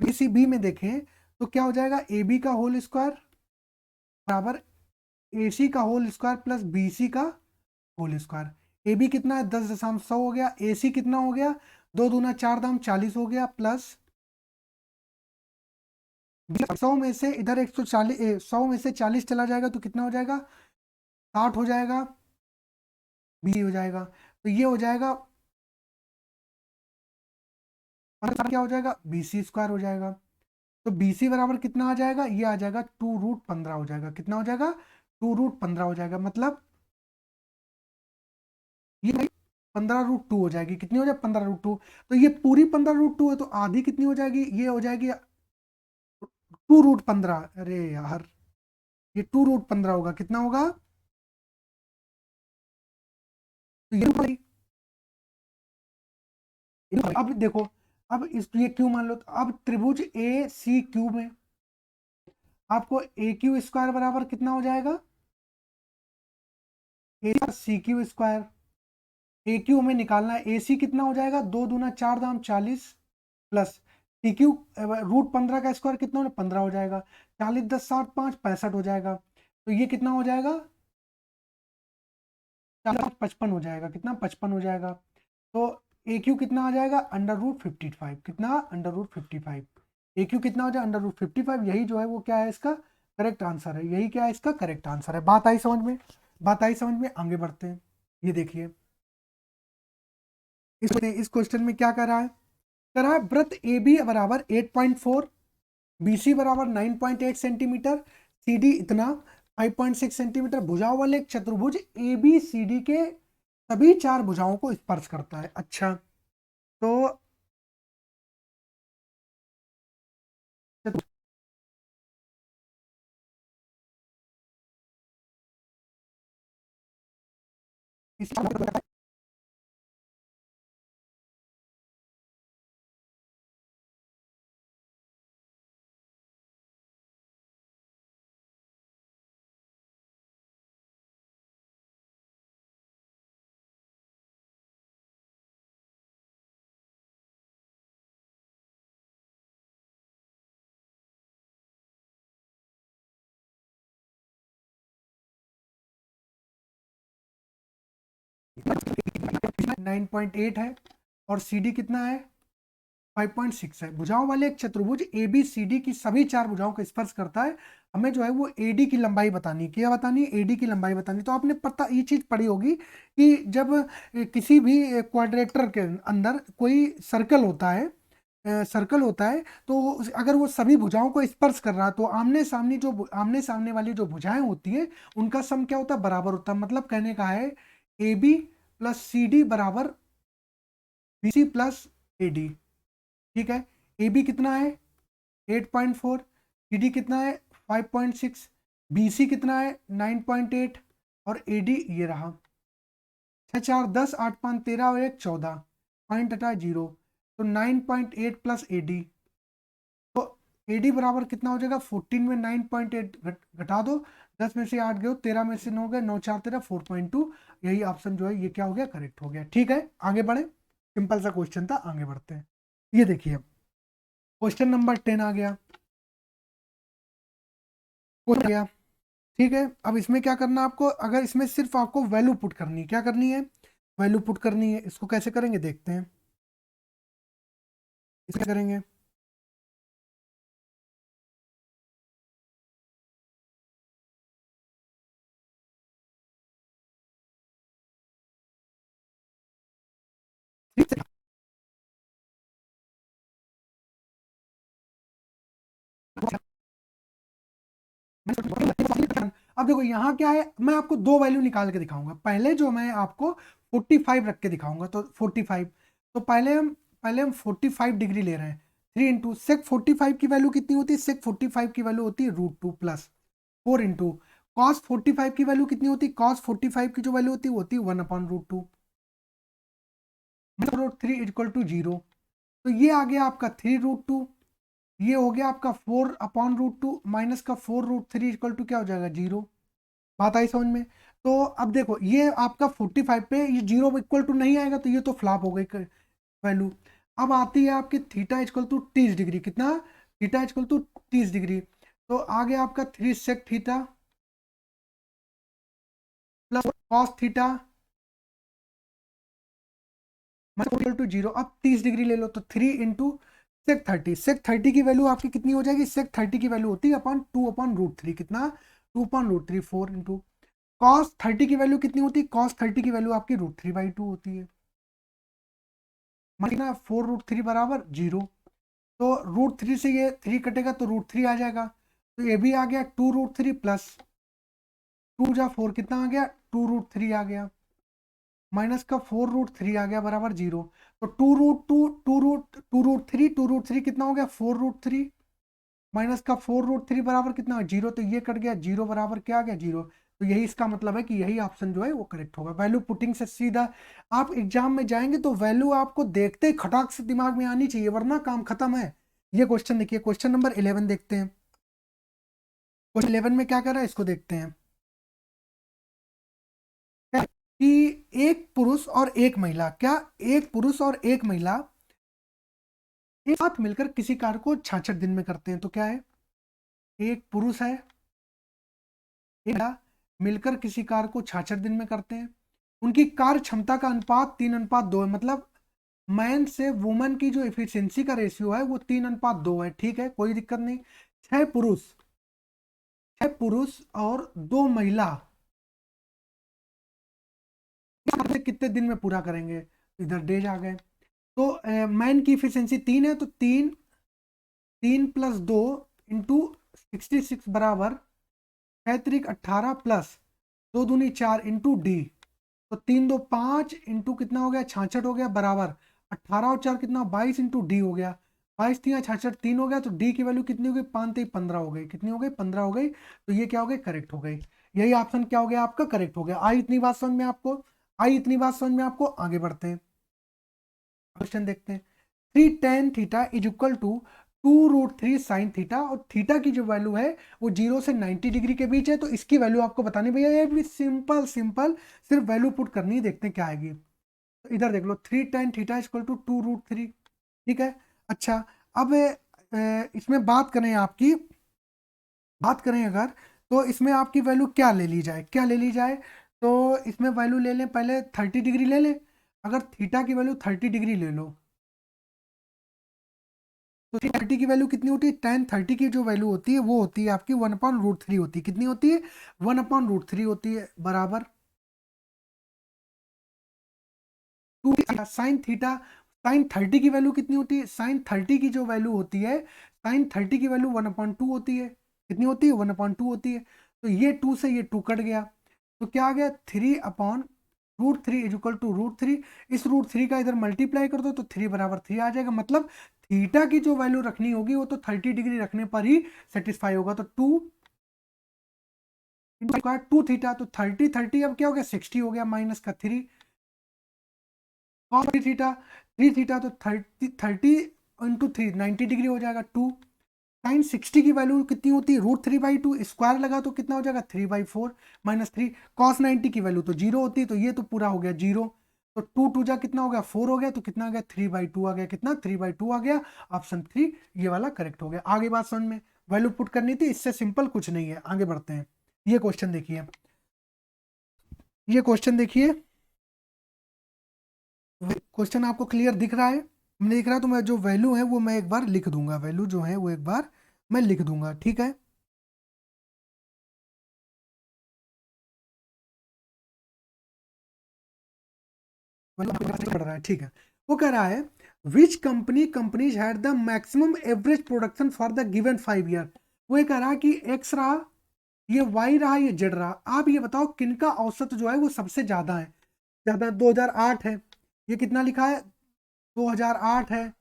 ए सी बी में देखें तो क्या हो जाएगा, ए बी का होल स्क्वायर बराबर ए सी का whole square plus B C का होल स्क्वायर। ए बी कितना है, 10.100 हो गया। ए सी कितना हो गया, 2 दूना 4 दाम 40 हो गया, प्लस 100 में से इधर 140, 100 में से 40 चला जाएगा तो कितना हो जाएगा, 60 हो जाएगा, बी हो जाएगा। तो ये हो जाएगा, क्या हो जाएगा, बी सी स्क्वायर हो जाएगा। तो बी सी बराबर कितना आ जाएगा, ये आ जाएगा 2√15 हो जाएगा। कितना हो जाएगा, 2√15 हो जाएगा। मतलब ये 15√2 हो जाएगी। कितनी हो जाए, 15√2। तो ये पूरी 15√2 है, तो आधी कितनी हो जाएगी, ये हो जाएगी 2√15। अरे यार, ये 2√15 होगा। कितना होगा, तो अब देखो, अब इस ये क्यू मान लो, तो अब त्रिभुज ए सी क्यू में आपको ए क्यू स्क्वायर बराबर कितना हो जाएगा, ए सी क्यू स्क्वायर। ए क्यू हमें निकालना है, ए सी कितना हो जाएगा, 2 दूना 4 दाम 40, प्लस सी क्यू √15 का स्क्वायर कितना हो, 15 हो जाएगा। 40 10 60 5 65 हो जाएगा। तो ये कितना हो जाएगा, 55 हो जाएगा। कितना, 55 हो जाएगा। तो ए क्यू कितना आ जाएगा, √55। कितना, √55। ए क्यू कितना हो जाएगा, √55। यही जो है वो क्या है, इसका करेक्ट आंसर है। यही क्या है, इसका करेक्ट आंसर है। बात आई समझ में, बात आई समझ में। आगे बढ़ते हैं। ये देखिए इस क्वेश्चन में क्या कर रहा है, कर रहा है वृत्त ए बी बराबर 8.4, बी सी बराबर 9.8 सेंटीमीटर, सी डी इतना 5.6 सेंटीमीटर, भुजाओं वाले एक चतुर्भुज ए बी सी डी के सभी 4 भुजाओं को स्पर्श करता है। अच्छा, तो इसका 9.8 है और सी डी कितना है, 5.6 है। भुजाओं वाले एक चतुर्भुज ए बी सी डी की सभी 4 भुजाओं को स्पर्श करता है। हमें जो है वो ए डी की लंबाई बतानी है। क्या बतानी है, ए डी की लंबाई बतानी। तो आपने पता ये चीज पढ़ी होगी कि जब किसी भी क्वाड्रेटर के अंदर कोई सर्कल होता है, सर्कल होता है, तो अगर वो सभी भुजाओं को स्पर्श कर रहा है, तो आमने सामने वाली जो भुजाएं होती हैं उनका सम क्या होता है, बराबर होता है। मतलब कहने का है A B plus C D बराबर B C plus A D. ठीक है, ए बी कितना है 8.4, सी डी कितना है 5.6, बी सी कितना है 9.8 और ए डी ये रहा 6 4 10 8 5 13 और 1 14, पॉइंट हटा 0। तो 9.8 प्लस ए डी, तो ए डी बराबर कितना हो जाएगा, 14 में 9.8 घटा दो, 10 में से 8 गए, 13 में से 9 गए, 9 4 13 4.2। यही ऑप्शन जो है ये क्या हो गया, करेक्ट हो गया। ठीक है, आगे बढ़े। सिंपल सा क्वेश्चन था, आगे बढ़ते हैं। ये देखिए क्वेश्चन नंबर 10 आ गया, हो गया। ठीक है, अब इसमें क्या करना है आपको, अगर इसमें सिर्फ आपको वैल्यू पुट करनी है, क्या करनी है, वैल्यू पुट करनी है। इसको कैसे करेंगे देखते हैं, इसको क्या करेंगे। ठीक है, अब देखो यहाँ क्या है, मैं आपको दो वैल्यू निकाल के दिखाऊंगा। पहले जो मैं आपको 45 रख के दिखाऊंगा, तो 45, तो पहले हम 45 डिग्री ले रहे हैं। 3 इंटू सेक 45 की वैल्यू कितनी होती है, सेक 45 की वैल्यू होती है √2 प्लस 4 इंटू कॉस 45 की वैल्यू कितनी होती है, कॉस 45 की जो वैल्यू होती है वो होती है 1/√2, √3 इक्वल टू 0। तो ये आ गया आपका 3√2, ये हो गया आपका 4/√2 माइनस का 4√3 इक्वल टू क्या हो जाएगा, 0। बात आई समझ में। तो अब देखो ये आपका 45 पे ये 0 इक्वल टू नहीं आएगा, तो ये तो फ्लॉप हो गई वैल्यू। अब आती है आपकी थीटा इक्वल टू 30 डिग्री, कितना, थीटा इक्वल टू 30 डिग्री। तो आ गया आपका 3 sec theta plus cos theta equal to 0। अब 30 डिग्री ले लो, तो 3 इंटू सेक 30। सेक 30 की वैल्यू आपकी कितनी हो जाएगी, सेक 30 की वैल्यू होती है अपॉन 2/√3, कितना, 2/√3, 4 इंटू कॉस 30 की वैल्यू कितनी होती है, कॉस 30 की वैल्यू आपकी √3/2 होती है, मतलब 4√3 बराबर 0। तो √3 से ये 3 कटेगा तो √3 आ जाएगा। तो ये भी आ गया 2√3 प्लस 2 जा 4 कितना आ गया, 2√3 आ गया, माइनस का 4√3 आ गया बराबर 0। तो 2√3 कितना हो गया, 4√3 माइनस का 4√3 बराबर कितना, 0। तो ये कट गया, 0 बराबर क्या आ गया, 0। तो यही इसका मतलब है कि यही ऑप्शन जो है वो करेक्ट होगा। वैल्यू पुटिंग से सीधा आप एग्जाम में जाएंगे तो वैल्यू आपको देखते ही खटाक से दिमाग में आनी चाहिए, वरना काम खत्म है। ये क्वेश्चन देखिए, क्वेश्चन नंबर 11 देखते हैं। क्वेश्चन 11 में क्या कर रहा है, इसको देखते हैं। कि एक पुरुष और एक महिला, क्या, एक पुरुष और एक महिला एक साथ मिलकर किसी कार्य को 66 दिन में करते हैं। तो क्या है, एक पुरुष है, मिलकर किसी कार्य को 66 दिन में करते हैं। उनकी कार्य क्षमता का अनुपात 3:2 है, मतलब मैन से वुमन की जो एफिशिएंसी का रेशियो है वो 3:2 है। ठीक है, कोई दिक्कत नहीं। 6 पुरुष और 2 महिला कितने दिन में पूरा करेंगे? इधर डेज आ गए। तो मैन की एफिशिएंसी 3 है, तो 3 + 2 × 66 बराबर 6×3 = 18 प्लस 2×2 = 4 इंटू डी। तो 3×2 = 5 इंटू कितना हो गया? 66 हो गया, बराबर 18 और 4 कितना? 22 इंटू डी हो गया। 22 3 66 3 हो गया, तो डी की वैल्यू कितनी हो गई? 5 3 15 हो गई। कितनी हो गई? 15 हो गई। तो ये क्या हो गई? करेक्ट हो गई। यही ऑप्शन क्या हो गया आपका? करेक्ट हो गया। आई इतनी बात समझ में आपको? आगे बढ़ते हैं, क्वेश्चन देखते हैं। 3 tan θ is equal to 2√3 sin theta, और थीटा की जो वैल्यू है वो 0 से 90 डिग्री के बीच है। तो इसकी वैल्यू आपको बतानी भैया, ये भी सिंपल सिर्फ वैल्यू पुट करनी है, देखते हैं क्या आएगी। तो इधर देख लो, 3 tan θ इज इक्वल टू 2√3। ठीक है, अच्छा। अब इसमें बात करें अगर, तो इसमें आपकी वैल्यू क्या ले ली जाए? तो इसमें वैल्यू ले लें, पहले 30 डिग्री ले लें। अगर थीटा की वैल्यू 30 डिग्री ले लो, तो 30 की वैल्यू कितनी होती है? tan 30 की जो वैल्यू होती है वो होती है आपकी 1/√3 होती है। कितनी होती है? 1/√3 होती है, बराबर 2 sin 30 की वैल्यू कितनी होती है? sin 30 की जो वैल्यू होती है, sin 30 की वैल्यू 1/2 होती है। कितनी होती है? 1/2 होती है। तो ये 2 से ये 2 कट गया, तो क्या आ गया? 3/√3 इज इक्वल टू √3। इस √3 का इधर मल्टीप्लाई कर दो तो 3 बराबर 3 आ जाएगा। मतलब थीटा की जो वैल्यू रखनी होगी वो तो 30 डिग्री रखने पर ही सेटिस्फाई होगा। तो 2 थीटा, तो 30 अब क्या हो गया? 60 हो गया, माइनस का 3 cos 3 थीटा तो 30 × 3 90 डिग्री हो जाएगा। 2 sin 60 की वैल्यू कितनी होती है? √3/2, स्क्वायर लगा तो कितना हो जाएगा? 3/4 माइनस 3। cos 90 की वैल्यू तो 0 होती है, तो ये तो पूरा हो गया 0। तो 2 2 जा कितना हो गया? 4 हो गया, तो कितना आ गया? 3/2 आ गया। कितना? 3/2 आ गया। ऑप्शन 3 ये वाला करेक्ट हो गया। आगे बात समझ में, वैल्यू पुट करनी थी, इससे सिंपल कुछ नहीं है। आगे बढ़ते हैं। ये क्वेश्चन देखिए, क्वेश्चन आपको क्लियर दिख रहा है? नहीं दिख रहा तो मैं जो वैल्यू है वो मैं एक बार लिख दूंगा, वैल्यू जो है वो एक बार मैं लिख दूंगा। ठीक है, पढ़ रहा है, ठीक है। वो कह रहा है विच companies had the maximum average production for the given 5 year. वो ये कह रहा है कि एक्स रहा, ये वाई रहा, ये जेड रहा। आप ये बताओ किनका औसत जो है वो सबसे ज्यादा है? ज्यादा 2008 है, ये कितना लिखा है? 2008 है,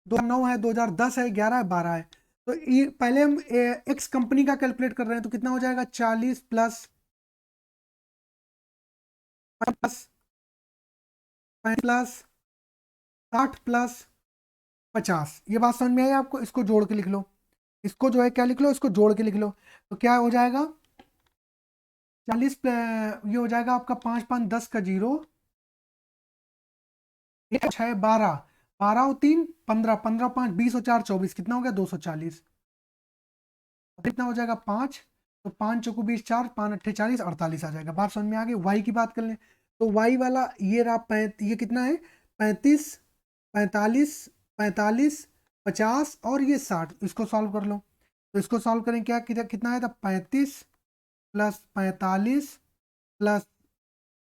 2009 है, 2010 है, 11 है, 12 है। तो ये पहले हम एक्स कंपनी का कैलकुलेट कर रहे हैं, तो कितना हो जाएगा? 40 प्लस प्लस प्लस 60 प्लस 50। ये बात समझ में आई आपको? इसको जोड़ के लिख लो, इसको जो है क्या लिख लो? इसको जोड़ के लिख लो। तो क्या हो जाएगा? 40 ये हो जाएगा आपका 5 5 10 का 0, 6 12, 12 और 3 15, 15 5 20 और 4 24, कितना हो गया? 240। कितना हो जाएगा? 5। तो 5 चौको 20, 4 5 अट्ठे 40, 48 आ जाएगा। बात समझ में आ गई? वाई की बात कर लें, तो वाई वाला ये रहा ये कितना है? 35, 45, 45, 50 और ये 60। इसको सॉल्व कर लो, तो इसको सॉल्व करें, क्या कितना है? 35 प्लस 45 प्लस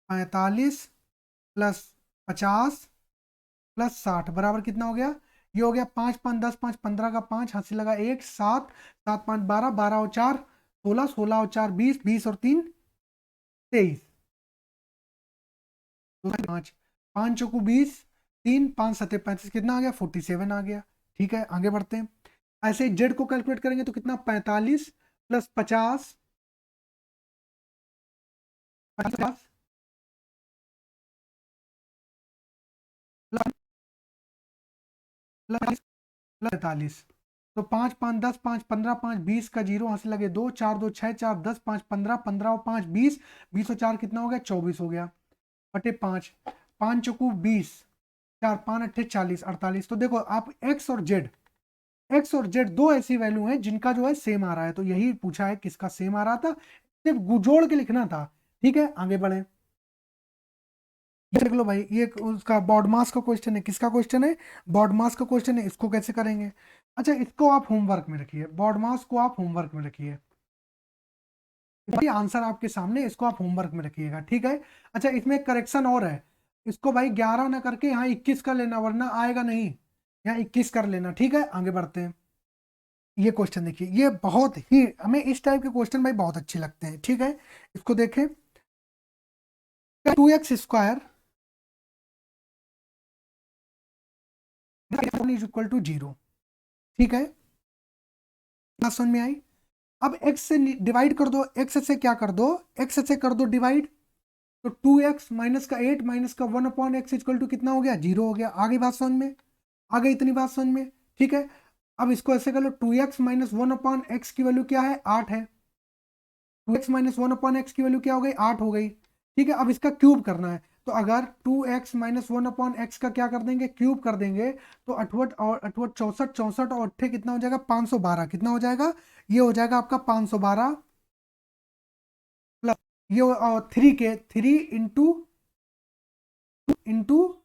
45 प्लस 50 प्लस 60 बराबर कितना हो गया? ये हो गया 5 5 10 5 15 का 5 हाथ से लगा 1 7 7 5 12 12 और 4 16 16 और 4 20 20 और 3 23 5 5 चौको 20 3 5 7 35, कितना आ गया? 47 आ गया। ठीक है, आगे बढ़ते हैं। ऐसे जेड को कैलकुलेट करेंगे तो कितना? 45 प्लस 50 50 प्लस 45। तो 5 5 10 5 15 5 20 का 0 हाथ से लगे 2 4 2 6 4 10 5 15 15 और 5 20 20 और 4 कितना हो गया? 24 हो गया, बटे 5 5 चौको 20 4 5 अट्ठे 40 48। तो देखो आप एक्स और जेड, एक्स और जेड दो ऐसी वैल्यू हैं जिनका जो है सेम आ रहा है, तो यही पूछा है किसका सेम आ रहा था, सिर्फ जोड़ के लिखना था। ठीक है, आगे बढ़े। देख लो भाई, ये उसका बॉड मास का क्वेश्चन है। किसका क्वेश्चन है? बॉड मास का क्वेश्चन है। इसको कैसे करेंगे? अच्छा, इसको आप होमवर्क में रखिए, बॉड मास को आप होमवर्क में रखिए, भाई आंसर आपके सामने, इसको आप होमवर्क में रखिएगा। ठीक है। अच्छा, इसमें एक करेक्शन और है, इसको भाई 11 ना करके यहाँ 21 कर लेना, वरना आएगा नहीं, यहाँ 21 कर लेना। ठीक है, आगे बढ़ते हैं। ये क्वेश्चन देखिए, ये बहुत ही, हमें इस टाइप के क्वेश्चन भाई बहुत अच्छे लगते हैं। ठीक है, इसको देखें। 2x² is equal to 0। ठीक है, बात समझ में आई? अब x से डिवाइड कर दो, x से क्या कर दो, x से कर दो डिवाइड, तो 2x माइनस का 8 माइनस का 1/x इक्वल टू कितना हो गया? 0 हो गया। आगे बात समझ में आ गई? इतनी बात समझ में? ठीक है, अब इसको ऐसे कर लो, 2x माइनस 1/x की वैल्यू क्या है? 8 है। 2x माइनस 1/x की वैल्यू क्या हो गई? 8 हो गई। ठीक है, अब इसका क्यूब करना है, तो अगर 2x माइनस 1/x का क्या कर देंगे? क्यूब कर देंगे, तो 8 और 8 64, 64 और 8 कितना हो जाएगा? 512। कितना हो जाएगा? ये हो जाएगा आपका 512 प्लस ये, और 3 के 3 इंटू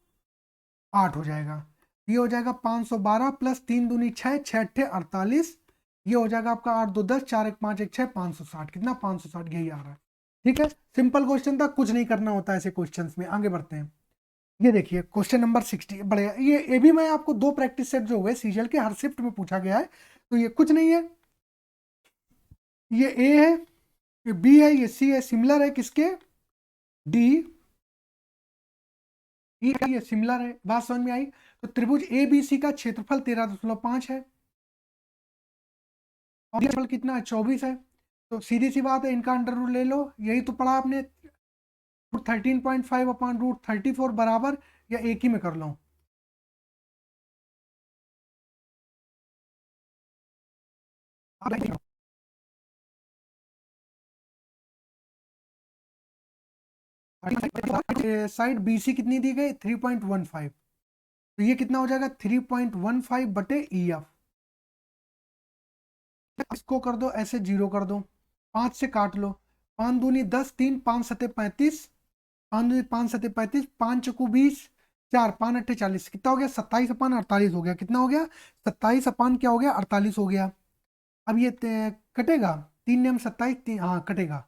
8 हो जाएगा। ये हो जाएगा 512 प्लस 3 दूनी 6, 6 अट्ठे 48, ये हो जाएगा आपका 8 2 10, 4 1 5 1 6, 560। कितना? 560, यही आ रहा है। ठीक है, सिंपल क्वेश्चन था, कुछ नहीं करना होता ऐसे क्वेश्चंस में। आगे बढ़ते हैं। ये देखिए क्वेश्चन नंबर 60, बढ़िया। ये भी मैं आपको दो प्रैक्टिस सेट जो हुए सीजीएल के हर शिफ्ट में पूछा गया है, तो ये कुछ नहीं है, ये ए है, ये बी है, ये सी है, सिमिलर है किसके? डी ई है, ये सिमिलर है। बात समझ में आई? तो त्रिभुज ए बी सी का क्षेत्रफल 13.5 है, और क्षेत्रफल कितना है? 24 है। तो सीधी सी बात है, इनका अंडर रूट ले लो, यही तो पढ़ा आपने, रूट 13.5 अपॉन रूट 34 बराबर, या एक ही में कर लो? साइड बी सी कितनी दी गई? 3.15, तो ये कितना हो जाएगा? 3.15 बटे ई एफ। इसको कर दो ऐसे, 0 कर दो, 5 से काट लो, 5 दूनी 10, 3 5 सते 35, 5 दूनी 5 सते 35, 5 चकू 20, 4 5 अट्ठे 40, कितना हो गया? 27 अपान 48 हो गया। कितना हो गया? 27 अपान क्या हो गया? 48 हो गया। अब ये कटेगा, 3 नियम 27, हाँ कटेगा,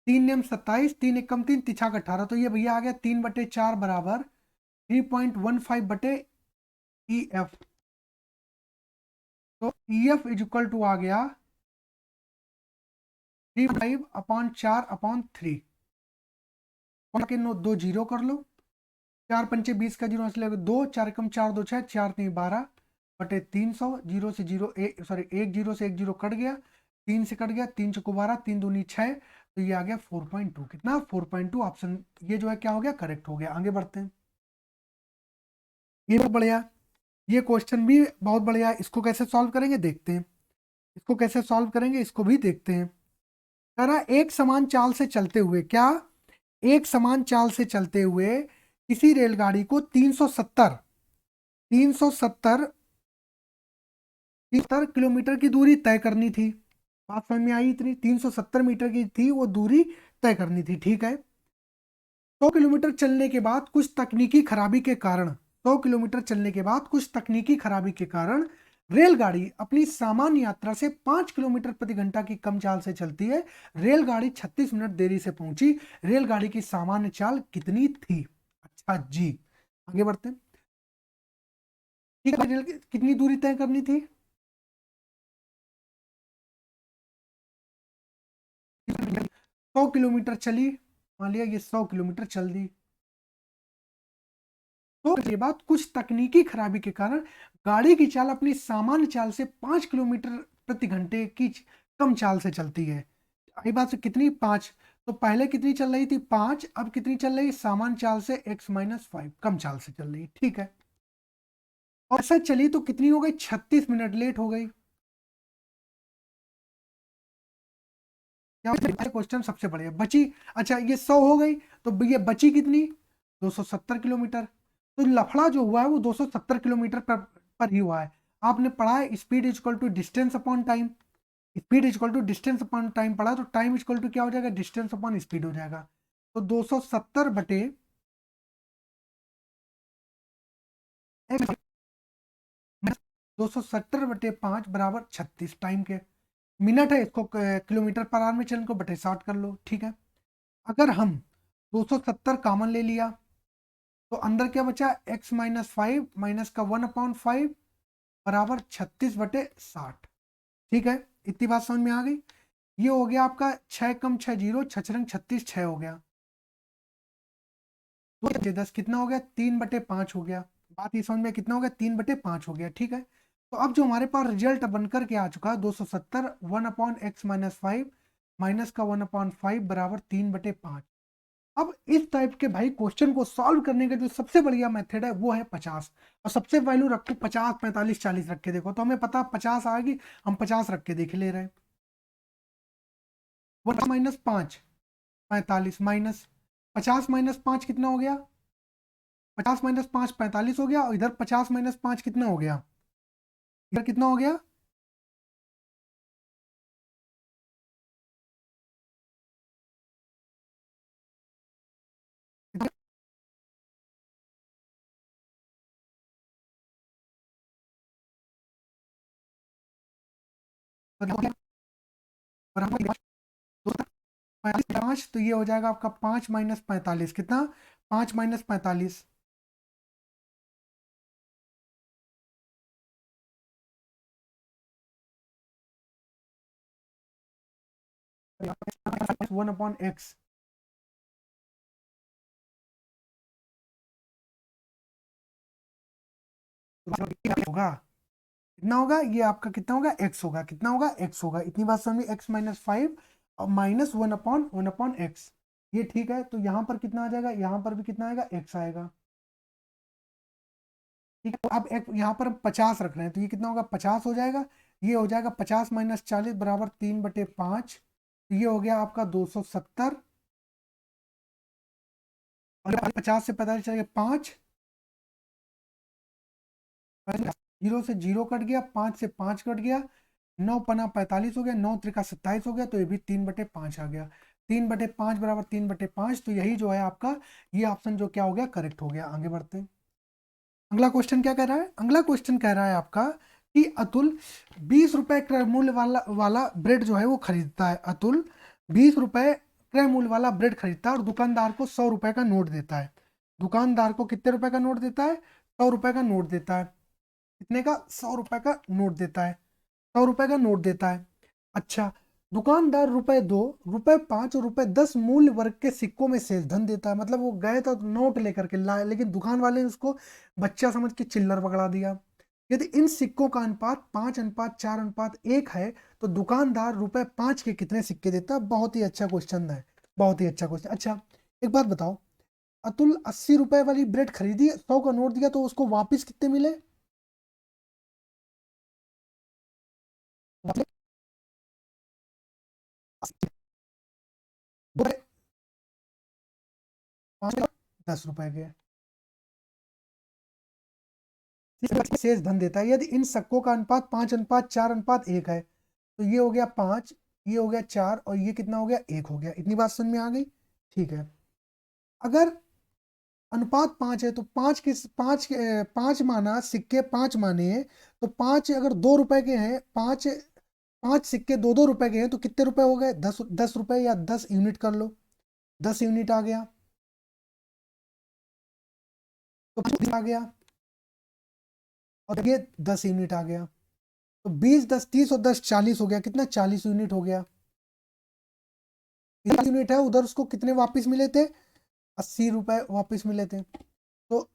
3 नियम 27, 3 एकम 3 तिछाक 18, तो ये भैया आ गया 3/4 बराबर 3.15 बटे ई एफ। तो E F is equal to आ गया 3/5/4/3। के नो 2 जीरो कर लो, 4 पंचे 20 का जीरो इसलिए 2, 4 कम 4 2 6, 4 3 12 बटे 300, जीरो से जीरो सॉरी एक जीरो से एक जीरो कट गया, 3 से कट गया, 3 चौको 12, 3 दूनी 6, तो ये आ गया 4.2। कितना? 4.2। ऑप्शन ये जो है क्या हो गया? करेक्ट हो गया। आगे बढ़ते हैं। ये बहुत बढ़िया, ये क्वेश्चन भी बहुत बढ़िया है। इसको कैसे सॉल्व करेंगे देखते हैं, इसको कैसे सॉल्व करेंगे इसको भी देखते हैं। कह रहा एक समान चाल से चलते हुए, क्या? एक समान चाल से चलते हुए किसी रेलगाड़ी को 370 किलोमीटर की दूरी तय करनी थी। बात समझ में आई? इतनी 370 मीटर की थी वो दूरी तय करनी थी। ठीक है, 100 किलोमीटर चलने के बाद कुछ तकनीकी खराबी के कारण, 100 किलोमीटर चलने के बाद कुछ तकनीकी खराबी के कारण रेलगाड़ी अपनी सामान्य यात्रा से 5 किलोमीटर प्रति घंटा की कम चाल से चलती है। रेलगाड़ी 36 मिनट देरी से पहुंची। रेलगाड़ी की सामान्य चाल कितनी थी? अच्छा जी, आगे बढ़ते हैं। ठीक है, रेल कितनी दूरी तय करनी थी? 100 किलोमीटर चली, मान लिया ये 100 किलोमीटर चल दी, तो ये बात कुछ तकनीकी खराबी के कारण गाड़ी की चाल अपनी सामान्य चाल से 5 किलोमीटर प्रति घंटे की कम चाल से चलती है। आई बात से कितनी? 5। तो पहले कितनी चल रही थी? 5, अब कितनी चल रही? सामान्य चाल से x-5 कम चाल से चल रही। ठीक है, और ऐसा चली तो कितनी हो गई? 36 मिनट लेट हो गई। क्या क्वेश्चन सबसे बढ़िया बची? अच्छा, ये 100 हो गई, तो ये बची कितनी? 270 किलोमीटर। तो लफड़ा जो हुआ है वो 270 किलोमीटर पर ही हुआ है। आपने पढ़ा है speed equal to distance upon time, speed equal to distance upon time पढ़ा, तो टाइम इक्वल टू क्या हो जाएगा, डिस्टेंस अपॉन स्पीड हो जाएगा। तो 270 बटे 270/5 बराबर 36 टाइम के। मिनट है, इसको किलोमीटर पर आवर में चल को बटे 60 कर लो, ठीक है। अगर हम 270 कॉमन ले लिया तो अंदर क्या बचा, x माइनस 5 माइनस का 1/5 बराबर 36/60, ठीक है। इतनी बात समझ में आ गई। ये हो गया आपका 6 कम 6 0, 6 36 6 हो गया, तो 10 कितना हो गया, 3/5 हो गया। बात ये समझ में, कितना हो गया, 3/5 हो गया, ठीक है। तो अब जो हमारे पास रिजल्ट बनकर के आ चुका है 270 1/x-5 माइनस का 1/5 बराबर 3/5। अब इस टाइप के भाई क्वेश्चन को सॉल्व करने का जो सबसे बढ़िया मेथड है वो है 50, और सबसे वैल्यू रखो 50 45 40 रख के देखो, तो हमें पता 50 आएगी, हम 50 रख के देख ले रहे हैं। 1 माइनस 5 45 माइनस 50 माइनस 5 कितना हो गया, 50 माइनस 5 45 हो गया, और इधर 50 माइनस 5 कितना हो गया, इधर कितना हो गया, बराबर 5, तो ये हो जाएगा आपका 5 माइनस 45 कितना, 5 माइनस 45 1/x होगा, कितना होगा, ये आपका कितना होगा, x होगा, कितना होगा, x होगा। इतनी बात समझ में, x माइनस 5 और माइनस 1/x, ये ठीक है। तो यहाँ पर कितना आ जाएगा, यहाँ पर भी कितना आएगा, x आएगा, ठीक है। अब एक यहाँ पर हम 50 रख रहे हैं, तो ये कितना होगा, 50 हो जाएगा। ये हो जाएगा 50 माइनस 40 बराबर 3/5, तो ये हो गया आपका 270, और 50 से 45 चले गए 5, 0 से 0 कट गया, 5 से 5 कट गया, 9×5 = 45 हो गया, 9×3 = 27 हो गया, तो ये भी 3/5 आ गया। 3/5 बराबर 3/5, तो यही जो है आपका ये ऑप्शन जो क्या हो गया, करेक्ट हो गया। आगे बढ़ते हैं। अगला क्वेश्चन क्या कह रहा है, अगला क्वेश्चन कह रहा है आपका कि अतुल 20 रुपए क्रय मूल्य वाला ब्रेड जो है वो खरीदता है। अतुल 20 रुपए क्रय मूल्य वाला ब्रेड खरीदता है और दुकानदार को 100 रुपए का नोट देता है। दुकानदार को कितने रुपए का नोट देता है, 100 रुपए का नोट देता है। कितने का, 100 रुपए का नोट देता है, 100 रुपए का नोट देता है। अच्छा, दुकानदार ₹2, ₹5 और ₹10 मूल्य वर्ग के सिक्कों में शेष धन देता है। मतलब वो गए तो नोट लेकर के लाए, लेकिन दुकान वाले ने उसको बच्चा समझ के चिल्लर पकड़ा दिया। यदि इन सिक्कों का अनुपात 5:4:1 है तो दुकानदार ₹5 के कितने सिक्के देता है। बहुत ही अच्छा क्वेश्चन है, बहुत ही अच्छा क्वेश्चन। अच्छा, एक बात बताओ, अतुल 80 रुपए वाली ब्रेड खरीदी, 100 का नोट दिया, तो उसको वापिस कितने मिले, बोले 5 10 रुपए के शेष धन देता है। यदि इन सिक्कों का अनुपात 5:4:1 है तो ये हो गया 5, ये हो गया 4, और ये कितना हो गया, 1 हो गया। इतनी बात समझ में आ गई, ठीक है। अगर अनुपात 5 है तो 5 माना, सिक्के 5 माने, तो 5 अगर 2 रुपए के हैं, 5 सिक्के 2-2 रुपए के हैं, तो कितने रुपए हो गए, 10 रुपए, या 10 यूनिट कर लो, 10 यूनिट आ गया, तो 20 आ गया, और ये 10 यूनिट आ गया, तो 20 10 30 और 10 40 हो गया, कितना, 40 यूनिट हो गया। 40 यूनिट है, उधर उसको कितने वापस मिले थे, 80 रुपए वापस मिले थे। तो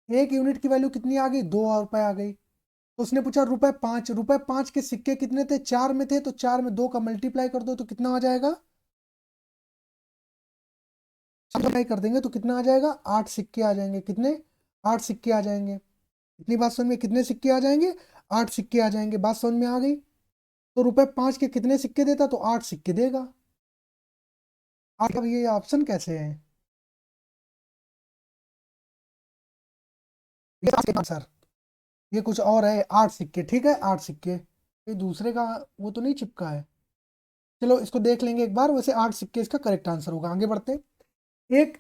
1 यूनिट की वैल्यू कितनी आ गई, 2 रुपए आ गई। तो उसने पूछा ₹5 के सिक्के कितने थे, 4 में थे, तो 4 में 2 का मल्टीप्लाई कर दो तो कितना आ जाएगा, मल्टीप्लाई कर देंगे तो कितना आ जाएगा, 8 सिक्के आ जाएंगे। कितने, 8 सिक्के आ जाएंगे। इतनी बात समझ में, कितने सिक्के आ जाएंगे, 8 सिक्के आ जाएंगे। बात समझ में आ गई। तो ₹5 के कितने सिक्के देता, तो 8 सिक्के देगा। अब ये ऑप्शन कैसे है, ये आंसर ये कुछ और है, 8 सिक्के, ठीक है 8 सिक्के, ये दूसरे का वो तो नहीं चिपका है। चलो इसको देख लेंगे एक बार, वैसे 8 सिक्के इसका करेक्ट आंसर होगा। आगे बढ़ते हैं। एक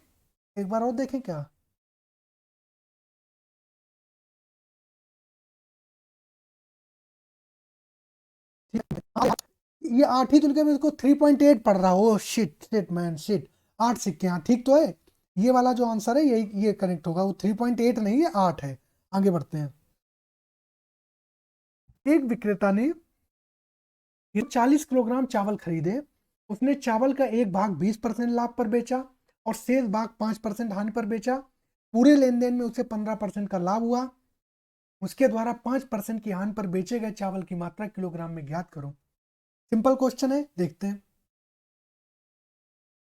एक बार और देखें क्या। ये 8 ही तो लिखा है, मेरे को 3.8 पड़ रहा। Oh shit shit man shit. 8 सिक्के, हाँ ठीक तो है। ये वाला जो आंसर है ये करेक्ट होगा, वो 3.8 नहीं है 8 है। आगे बढ़ते हैं। एक विक्रेता ने ये 40 किलोग्राम चावल खरीदे। उसने चावल का एक भाग 20% लाभ पर बेचा और शेष भाग 5% हानि पर बेचा। पूरे लेन देन में उसे 15% का लाभ हुआ। उसके द्वारा 5% की हानि पर बेचे गए चावल की मात्रा किलोग्राम में ज्ञात करो। सिंपल क्वेश्चन है, देखते हैं।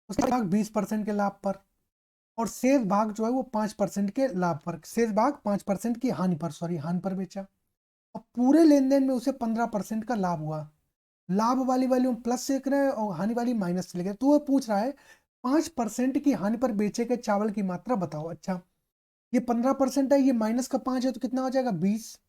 उसका भाग 20% के लाभ पर और शेष भाग जो है वो 5% के लाभ पर, शेष भाग 5% की हानि पर, सॉरी हानि पर बेचा। और पूरे लेन देन में उसे 15% का लाभ हुआ। लाभ वाली वैल्यू हम प्लस से लिख रहे हैं और हानि वाली माइनस से लिख रहे हैं। तो वो पूछ रहा है 5% की हानि पर बेचे गए चावल की मात्रा बताओ। अच्छा, ये 15% है, ये माइनस का 5 है, तो कितना हो जाएगा 20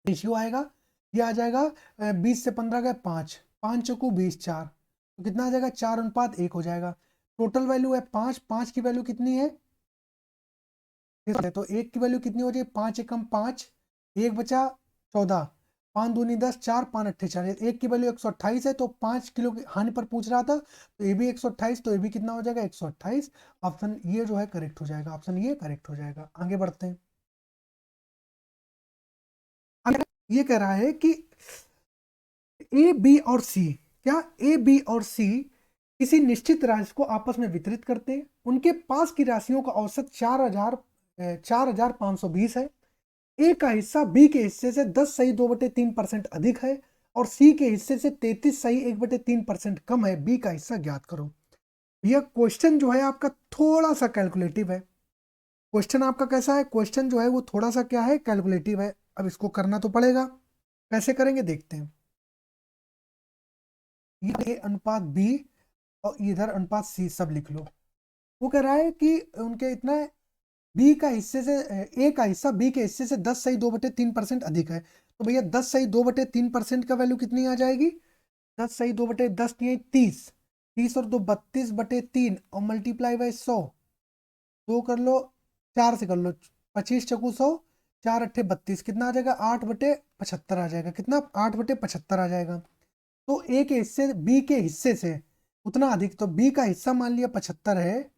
रेशियो आएगा। ये आ जाएगा 20 से 15 का 5, 5 चौको 20, 4, तो कितना आ जाएगा 4:1 हो जाएगा। टोटल वैल्यू है 5, 5 की वैल्यू कितनी है, तो एक की वैल्यू कितनी हो जाएगी, 5 एकम 5, एक बचा 14, 5 दूनी 10, 4 5 अट्ठे 4, एक की वैल्यू 128 है, तो 5 किलो की हानि पर पूछ रहा था, तो ये भी 128, तो ये भी कितना हो जाएगा 128। ऑप्शन ये जो है करेक्ट हो जाएगा, ऑप्शन ये करेक्ट हो जाएगा। आगे बढ़ते हैं। अगर ये कह रहा है कि ए बी और सी, क्या ए बी और सी किसी निश्चित राशि को आपस में वितरित करते हैं। उनके पास की राशियों का औसत 4,520 है। ए का हिस्सा बी के हिस्से से 10 सही 2/3% अधिक है और सी के हिस्से से 33 सही 1/3% कम है। बी का हिस्सा ज्ञात करो। यह क्वेश्चन जो है आपका थोड़ा सा कैलकुलेटिव है। क्वेश्चन आपका कैसा है, क्वेश्चन जो है वो थोड़ा सा क्या है, कैलकुलेटिव है। अब इसको करना तो पड़ेगा, कैसे करेंगे देखते हैं। ये ए अनुपात बी और इधर अनुपात सी सब लिख लो। वो कह रहा है कि उनके इतना है, बी का हिस्से से ए का हिस्सा बी के हिस्से से 10 सही 2/3% अधिक है। तो भैया 10 सही 2/3% का वैल्यू कितनी आ जाएगी, 10 सही 2/10 नहीं 30, 30 और 2 32/3 और मल्टीप्लाई बाय 100, 2 कर लो, 4 से कर लो, 25 चकू 100, 4 अट्ठे 32, कितना आ जाएगा 8/75 आ जाएगा। कितना 8/75 आ जाएगा। तो ए के हिस्से बी के हिस्से से उतना अधिक, तो बी का हिस्सा मान लिया 75 है,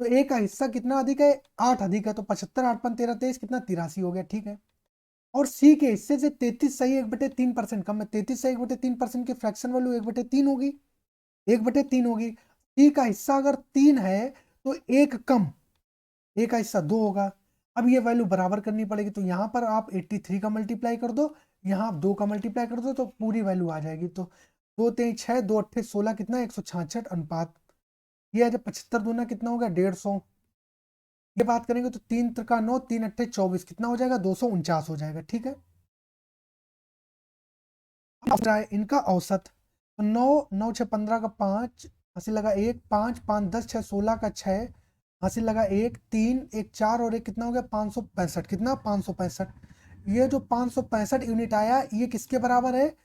तो ए का हिस्सा कितना अधिक है, 8 अधिक है, तो 75 8 5 13 23 कितना 83 हो गया, ठीक है। और सी के हिस्से से 33 सही 1/3% कम है। 33 सही 1/3% की फ्रैक्शन वैल्यू 1/3 होगी, 1/3 होगी। सी का हिस्सा अगर 3 है तो एक कम, ए का हिस्सा 2 होगा। अब ये वैल्यू बराबर करनी पड़ेगी, तो यहाँ पर आप 83 का मल्टीप्लाई कर दो, यहाँ आप 2 का मल्टीप्लाई कर दो, तो पूरी वैल्यू आ जाएगी। तो 2 3 6, 2 अट्ठे 16, कितना 166 अनुपात, ये है जब 75 दूना कितना होगा 150। ये बात करेंगे तो 3 त्रिका 9, 3 अट्ठे 24, कितना हो जाएगा 249 हो जाएगा, ठीक है। अब जाए इनका औसत, तो 9 9 6 15 का 5, हंसी लगा 1, 5 5 10 6 16 का 6, हंसी लगा 1 3 1 4 और एक कितना हो गया 565, कितना 565। ये जो 565 यूनिट आया ये किसके बराबर है,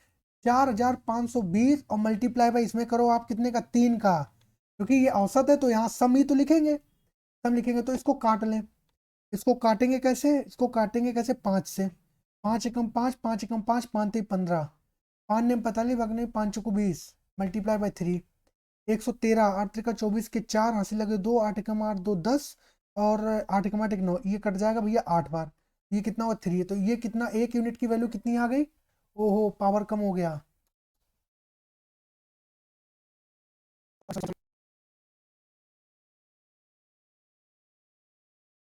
4,520 और मल्टीप्लाई बाई इसमें करो आप कितने का 3 का, क्योंकि ये औसत है तो यहाँ सम ही तो लिखेंगे। सम लिखेंगे तो इसको काट लें। इसको काटेंगे कैसे, इसको काटेंगे कैसे 5 से, 5 एकम 5, 5 एकम 5, 5 3 15, 5 ने 45 भगने 5 चौको 20, मल्टीप्लाई बाय 3, 113, 8 त्रिका 24 के 4, हासिल लगे 2, 8 एकम 8 2 10 और 8 एकम 8 1 9, ये कट जाएगा भैया 8 बार, ये कितना हुआ 3, तो ये कितना एक यूनिट की वैल्यू कितनी आ गई, ओहो पावर कम हो गया।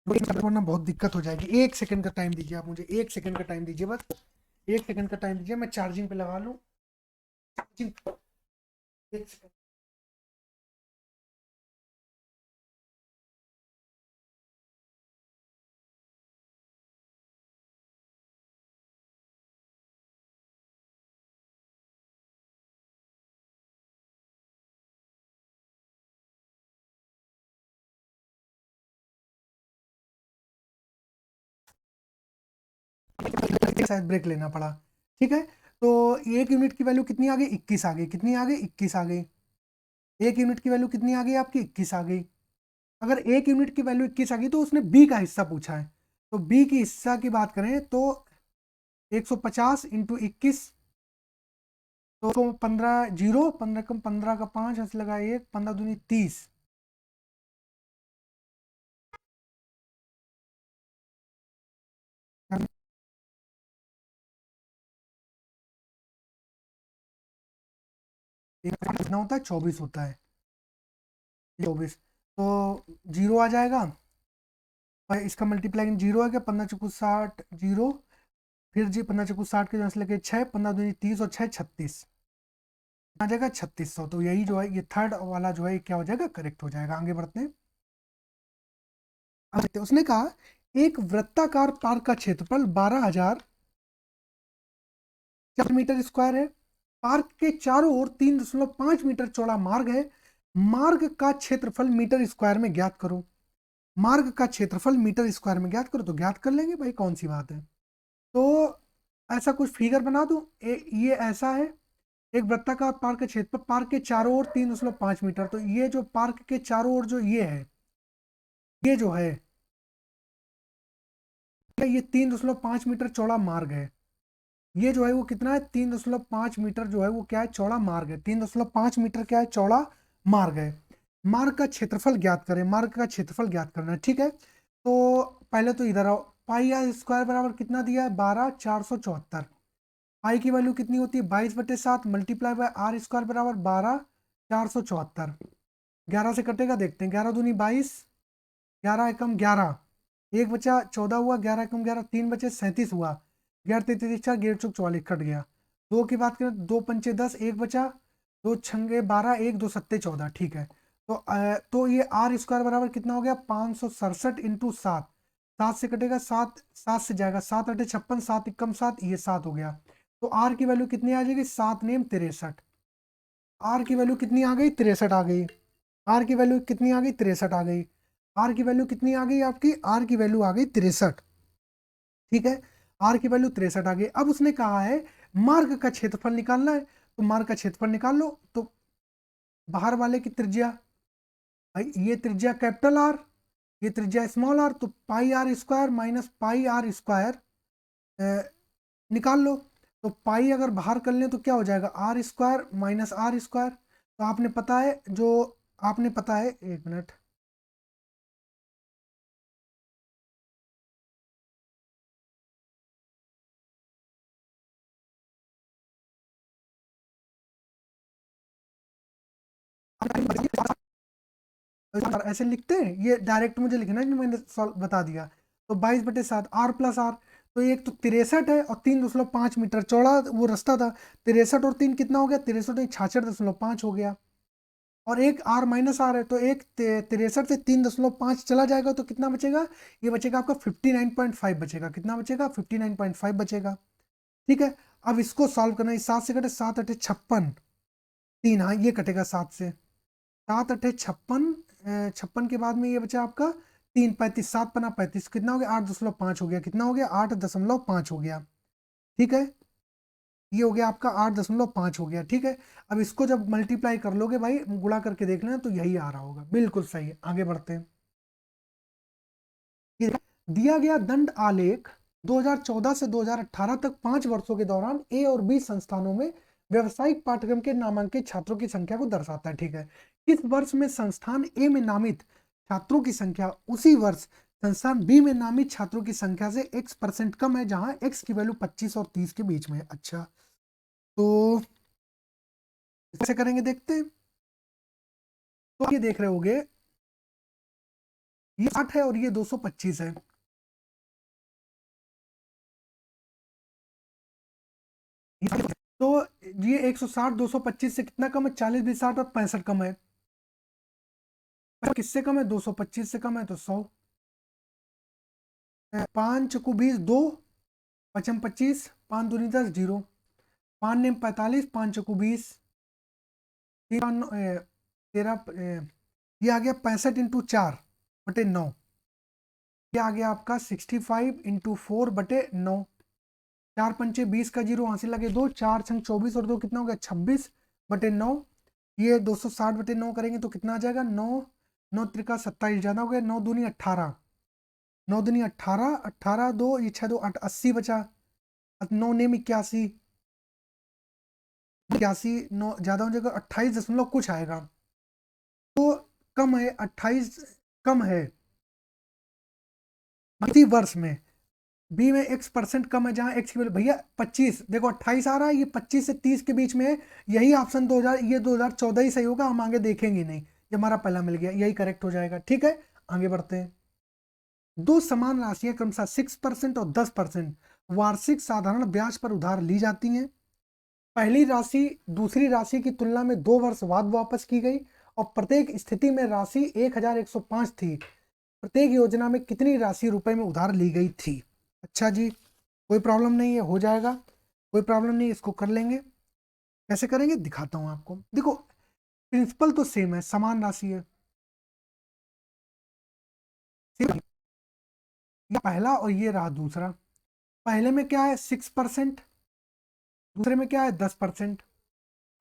वरना बहुत दिक्कत हो जाएगी। 1 सेकंड का टाइम दीजिए आप मुझे, 1 सेकंड का टाइम दीजिए बस, 1 सेकंड का टाइम दीजिए, मैं चार्जिंग पे लगा लूँ। Charging, 1 second. शायद ब्रेक लेना पड़ा। ठीक है, तो 1 यूनिट की वैल्यू कितनी आ गई, 21 आ गई। कितनी आ गई, 21 आ गई। 1 यूनिट की वैल्यू कितनी आ गई आपकी, 21 आ गई। अगर 1 यूनिट की वैल्यू 21 आ गई तो उसने बी का हिस्सा पूछा है, तो बी की हिस्सा की बात करें तो 150 इंटू 21, तो 15 जीरो, 15 कम 15 का 5 ऐसे लगा 1, 15 दूनी 30। कितना होता है, 24 होता है, 24। तो जीरो आ जाएगा, और इसका मल्टीप्लाइंग जीरो है क्या, 15 चौकू 60 जीरो, फिर जी 15 चौकू 60 के जो लेके 6, 15 दूनी 30 और 6 36 आ जाएगा 3600। तो यही जो है ये थर्ड वाला जो है क्या हो जाएगा, करेक्ट हो जाएगा। आगे बढ़ते हैं। उसने कहा एक वृत्ताकार पार्क का क्षेत्रफल 12,000 मीटर स्क्वायर है। पार्क के चारों ओर 3.5 मीटर चौड़ा मार्ग है। मार्ग का क्षेत्रफल मीटर स्क्वायर में ज्ञात करो। मार्ग का क्षेत्रफल मीटर स्क्वायर में ज्ञात करो, तो ज्ञात कर लेंगे भाई, कौन सी बात है। तो ऐसा कुछ फिगर बना दूं, ये ऐसा है, एक वृत्ताकार पार्क का क्षेत्रफल, पार्क के चारों ओर 3.5 मीटर, तो ये जो पार्क के चारों ओर जो ये है, ये जो है ये 3.5 मीटर चौड़ा मार्ग है। ये जो है वो कितना है, 3.5 मीटर जो है वो क्या है, चौड़ा मार्ग है। 3.5 मीटर क्या है, चौड़ा मार्ग है। मार्ग का क्षेत्रफल ज्ञात करें, मार्ग का क्षेत्रफल ज्ञात करना है। ठीक है, तो पहले तो इधर आओ, पाई आर स्क्वायर बराबर कितना दिया है, 12,474। पाई की वैल्यू कितनी होती है, 22/7 मल्टीप्लाई बाय आर स्क्वायर बराबर 12,474। 11 से कटेगा, देखते हैं, 11 दूनी 22, 11 एकम 11, एक बचा 14 हुआ, 11 एकम 11, 3 बचे 37 हुआ, 11 33 4, 11 चौक 44 कट गया। दो की बात करें, 2 पंचे 10, एक बचा, 2 छंगे 12, 1 2 सत्ते 14। ठीक है, तो ये आर स्क्वायर बराबर कितना हो गया, 567 इंटू 7। 7 से कटेगा, 7 7 से जाएगा, 7 8 56, 7 एकम 7, ये 7 हो गया। तो आर की वैल्यू कितनी आ जाएगी, 7 नेम 63। आर की वैल्यू कितनी आ गई, 63 आ गई। आर की वैल्यू कितनी आ गई, 63 आ गई। आर की वैल्यू कितनी आ गई आपकी, आर की वैल्यू आ गई 63। ठीक है, आर की वैल्यू 63 आ गई। अब उसने कहा है मार्ग का क्षेत्रफल निकालना है, तो मार्ग का क्षेत्रफल निकाल लो। तो बाहर वाले की त्रिज्या, भाई ये त्रिज्या कैपिटल आर, ये त्रिज्या स्मॉल आर, तो pi R square minus pi R square निकाल लो। तो पाई अगर बाहर कर लें तो क्या हो जाएगा, R square minus R square. तो आपने पता है, जो आपने पता है, एक मिनट, ऐसे लिखते हैं, ये डायरेक्ट मुझे लिखना है कि मैंने सॉल्व बता दिया। तो 22/7 आर प्लस आर, तो एक तो 63 है और 3.5 मीटर चौड़ा वो रास्ता था। 63 और 3 कितना हो गया, 63 66.5 हो गया। और एक आर माइनस आर है, तो एक 63 से 3.5 चला जाएगा, तो कितना बचेगा, ये बचेगा आपका 59.5 बचेगा। कितना बचेगा, 59.5 बचेगा। ठीक है, अब इसको सॉल्व करना है, 7 से कटे, 7 8 56, 3, हाँ ये कटेगा 7 से, 7 8 56, 56 के बाद में ये बचा आपका 3 35, 7 पना 35, कितना हो गया, 8.5 हो गया। कितना हो गया, 8.5 हो गया। ठीक है, ये हो गया आपका 8.5 हो गया। ठीक है, अब इसको जब मल्टीप्लाई कर लोगे भाई, गुणा करके देख लेना, तो यही आ रहा होगा, बिल्कुल सही है। आगे बढ़ते हैं। ये दिया गया दंड आलेख 2014 से 2018 तक 5 वर्षों के दौरान ए और बी संस्थानों में व्यवसायिक पाठ्यक्रम के नामांकित छात्रों की संख्या को दर्शाता है। ठीक है, किस वर्ष में संस्थान ए में नामित छात्रों की संख्या उसी वर्ष संस्थान बी में नामित छात्रों की संख्या से x% कम है, जहां x की वैल्यू 25 और 30 के बीच में है। अच्छा, तो कैसे करेंगे देखते हैं। तो ये देख रहे होगे, ये 60 है और ये 225 है। तो ये 160 225 से कितना कम है, 40 20 60 और 65 कम है। किससे कम है, 225 से कम है, तो 100। 5 चकु 20 2, 5 25, 5 दूनी 10 जीरो, 5 नेम 45, 5 चकु 20, 13, ये आ गया 65 इंटू 4 बटे 9। ये आ गया आपका 65 इंटू 4 बटे 9। 4 पंचे 20 का जीरो वहां से लगे 2, 4 छंग 24 और 2 कितना हो गया 26/9। ये 260/9 करेंगे तो कितना आ जाएगा 9, 9 त्रिका 27 ज्यादा हो गया, 9 दूनी 18, 9 दूनी 18, 18 2 ये 6 2 8 80 बचा, 9 नेम 81, 81 9 ज्यादा हो जाएगा 28 दशमलव कुछ आएगा, तो कम है 28, कम है प्रति वर्ष में। बी में x% कम है, जहां x की वैल्यू भैया 25, देखो 28 आ रहा है, ये 25 से 30 के बीच में है, यही ऑप्शन 2000 ये 2014 ही सही होगा, हम आगे देखेंगे नहीं, ये हमारा पहला मिल गया, यही करेक्ट हो जाएगा। ठीक है, आगे बढ़ते हैं। दो समान राशियां क्रमशः 6% और 10% वार्षिक साधारण ब्याज पर उधार ली जाती हैं। पहली राशि दूसरी राशि की तुलना में 2 वर्ष बाद वापस की गई और प्रत्येक स्थिति में राशि 1105 थी। प्रत्येक योजना में कितनी राशि रुपए में उधार ली गई थी? अच्छा जी, कोई प्रॉब्लम नहीं है, हो जाएगा, कोई प्रॉब्लम नहीं, इसको कर लेंगे। कैसे करेंगे दिखाता हूं आपको। देखो प्रिंसिपल तो सेम है, समान राशि है, ये पहला और ये रहा दूसरा। पहले में क्या है 6%, दूसरे में क्या है 10%।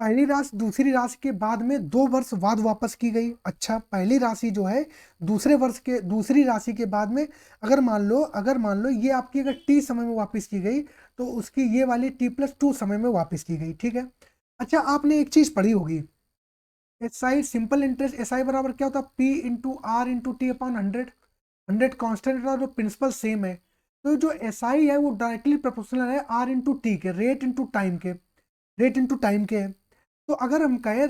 पहली राशि दूसरी राशि के बाद में 2 वर्ष बाद वापस की गई। अच्छा, पहली राशि जो है दूसरे वर्ष के दूसरी राशि के बाद में, अगर मान लो ये आपकी अगर टी समय में वापस की गई तो उसकी ये वाली t+2 समय में वापस की गई। ठीक है। अच्छा, आपने एक चीज पढ़ी होगी, एसआई सिंपल इंटरेस्ट, एसआई बराबर क्या होता है P/R/T/100, 100 कांस्टेंट और प्रिंसिपल सेम है। तो जो एसआई है वो डायरेक्टली प्रोपोर्शनल है R/T के, रेट इंटू टाइम के है। तो अगर हम कहें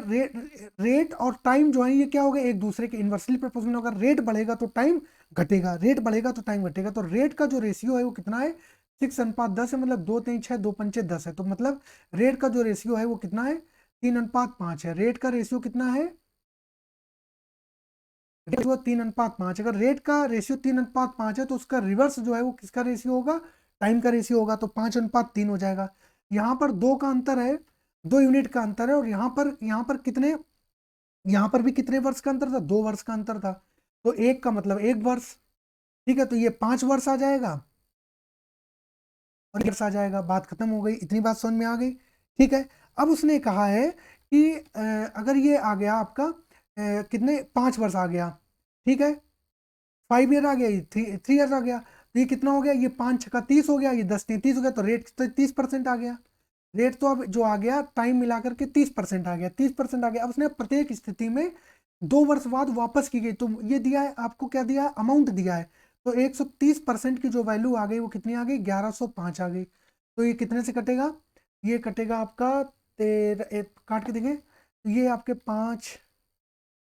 रेट और टाइम जो है ये क्या होगा, एक दूसरे के इन्वर्सली प्रोपोर्शनल होगा। रेट बढ़ेगा तो टाइम घटेगा, रेट बढ़ेगा तो टाइम घटेगा। तो रेट का जो रेशियो है वो कितना है 6:10 है, मतलब 2×3=6, 2×5=10 है। तो मतलब रेट का जो रेशियो है वो कितना है 3:5 है। रेट का रेशियो कितना है, रेशियो 3:5। अगर रेट का रेशियो 3:5 है तो उसका रिवर्स जो है वो किसका रेशियो होगा, टाइम का रेशियो होगा, तो 5:3 हो जाएगा। यहाँ पर 2 का अंतर है, 2 यूनिट का अंतर है, और यहाँ पर कितने, यहाँ पर भी कितने वर्ष का अंतर था, 2 वर्ष का अंतर था। तो एक का मतलब 1 वर्ष। ठीक है, तो ये 5 वर्ष आ जाएगा और 1 वर्ष आ जाएगा, बात खत्म हो गई। इतनी बात समझ में आ गई। ठीक है। अब उसने कहा है कि अगर ये आ गया आपका कितने 5 वर्ष आ गया, ठीक है, 5 ईयर आ गया, ये 3 ईयर्स आ गया, तो ये कितना हो गया, ये 5×6 = 30 हो गया, ये 10×3 = 30 हो गया, तो रेट तो 30% आ गया। रेट तो अब जो आ गया टाइम मिलाकर के 30% आ गया, 30% आ गया। अब उसने प्रत्येक स्थिति में 2 वर्ष बाद वापस की गई, तो ये दिया है आपको, क्या दिया है, अमाउंट दिया है। तो 130% की जो वैल्यू आ गई वो कितनी आ गई 1105 आ गई। तो ये कितने से कटेगा, ये कटेगा आपका काट के देंगे तो ये आपके 5,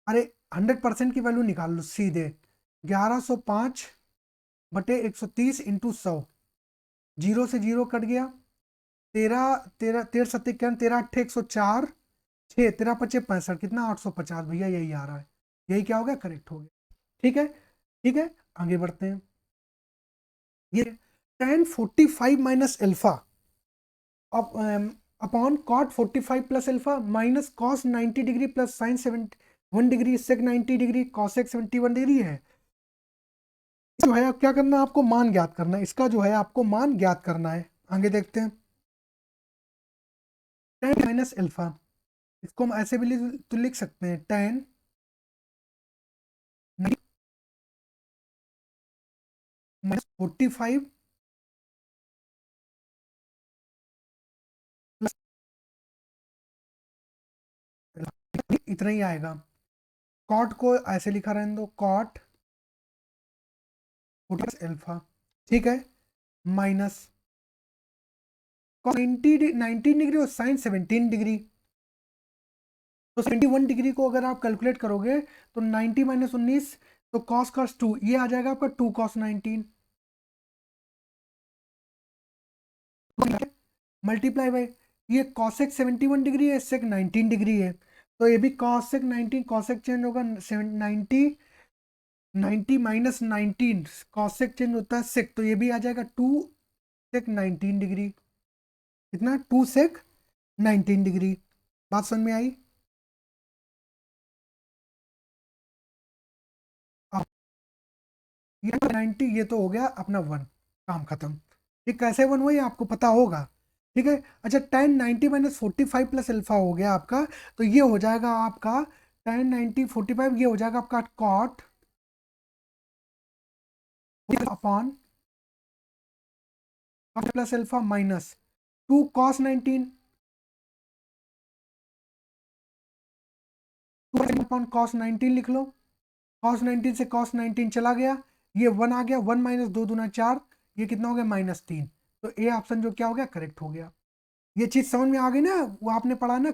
अरे 100% की वैल्यू निकाल लो सीधे, 1105/130 × 100, जीरो से जीरो कट गया, 13 13 13 7 91, 13 8 104, 6 13 5 65, कितना 850 भैया, यही आ रहा है, यही क्या हो गया, करेक्ट हो गया। ठीक है, ठीक है, आगे बढ़ते हैं। ये tan 45 minus alpha upon cot 45 plus alpha minus cos 90 degree plus sin 71 degree sec 90 degree cosec 71 degree है। जो है क्या करना है, आपको मान ज्ञात करना है, इसका जो है आपको मान ज्ञात करना है। आगे देखते हैं। tan माइनस एल्फा, इसको हम ऐसे भी तो लिख सकते हैं, tan माइनस 45 प्लस, इतना ही आएगा। कॉट को ऐसे लिखा रहने दो, कॉट 40 एल्फा, ठीक है, माइनस 19 डिग्री और साइन 17 डिग्री। तो 71 डिग्री को अगर आप कैलकुलेट करोगे तो 90 माइनस 19, तो cos 2 ये आ जाएगा आपका 2 cos 19 मल्टीप्लाई बाई ये cosec 71 डिग्री है, sec 19 डिग्री है, तो ये भी cosec 19, cosec चेंज होगा 90, 90 माइनस 19 cosec चेंज होता है sec, तो ये भी आ जाएगा 2 sec 19 डिग्री, कितना 2 sec 19 डिग्री। बात समझ में आई? अब ये 90, ये तो हो गया अपना 1, काम खत्म। ये कैसे वन हुआ ये आपको पता होगा, ठीक है। अच्छा, tan 90 माइनस 45 प्लस अल्फा हो गया आपका, तो ये हो जाएगा आपका tan 90 45, ये हो जाएगा आपका cot upon plus alpha minus 2 cos 19 upon cos 19 लिख लो। cos 19 से cos 19 चला गया, ये 1 आ गया, 1 माइनस 2 दूना 4, ये कितना हो गया -3। तो ए ऑप्शन जो क्या हो गया, करेक्ट हो गया। ये चीज समझ में आ गई ना, वो आपने पढ़ा ना,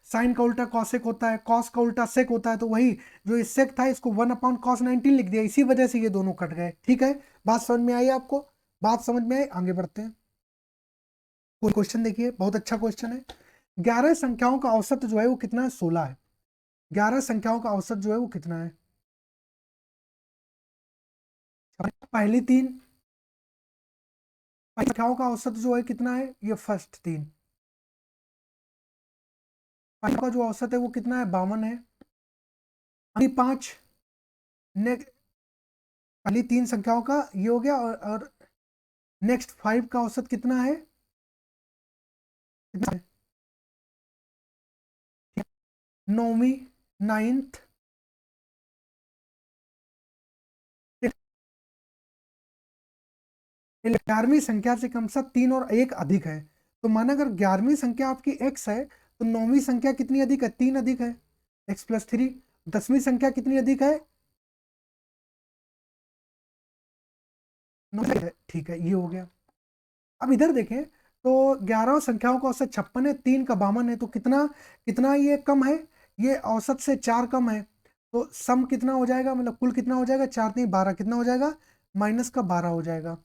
साइन का उल्टा कॉसेक होता है, कॉस का उल्टा सेक होता है, तो वही जो इस सेक था इसको 1 अपॉन cos 19 लिख दिया, इसी वजह से ये दोनों कट गए, ठीक है। बात समझ में आई आपको? बात समझ में आई, आगे बढ़ते हैं। कोई क्वेश्चन देखिए, बहुत अच्छा क्वेश्चन है। 11 संख्याओं का औसत जो है वो कितना है, 16 है। 11 संख्याओं का औसत जो है वो कितना है, पहली तीन संख्याओं का औसत जो है कितना है, ये फर्स्ट तीन का जो औसत है वो कितना है, 52 है। अगली पांच ने पहली तीन संख्याओं का ये हो गया, और नेक्स्ट 5 का औसत कितना है, नौवीं, नाइन्थ, 11वीं संख्या से कम सा 3 और 1 अधिक है। तो माना अगर 11वीं संख्या आपकी x है, तो 9वीं संख्या कितनी अधिक है, 3 अधिक है, x प्लस 3। 10वीं संख्या कितनी अधिक है, 9 है, ठीक है, ये हो गया। अब इधर देखें तो 11 संख्याओं का औसत 56 है, 3 का 52 है, तो कितना कितना ये कम है, ये औसत से 4 कम है। तो सम कितना हो जाएगा, मतलब कुल कितना हो जाएगा, 4 नहीं 12, कितना हो जाएगा, माइनस का 12 हो जाएगा।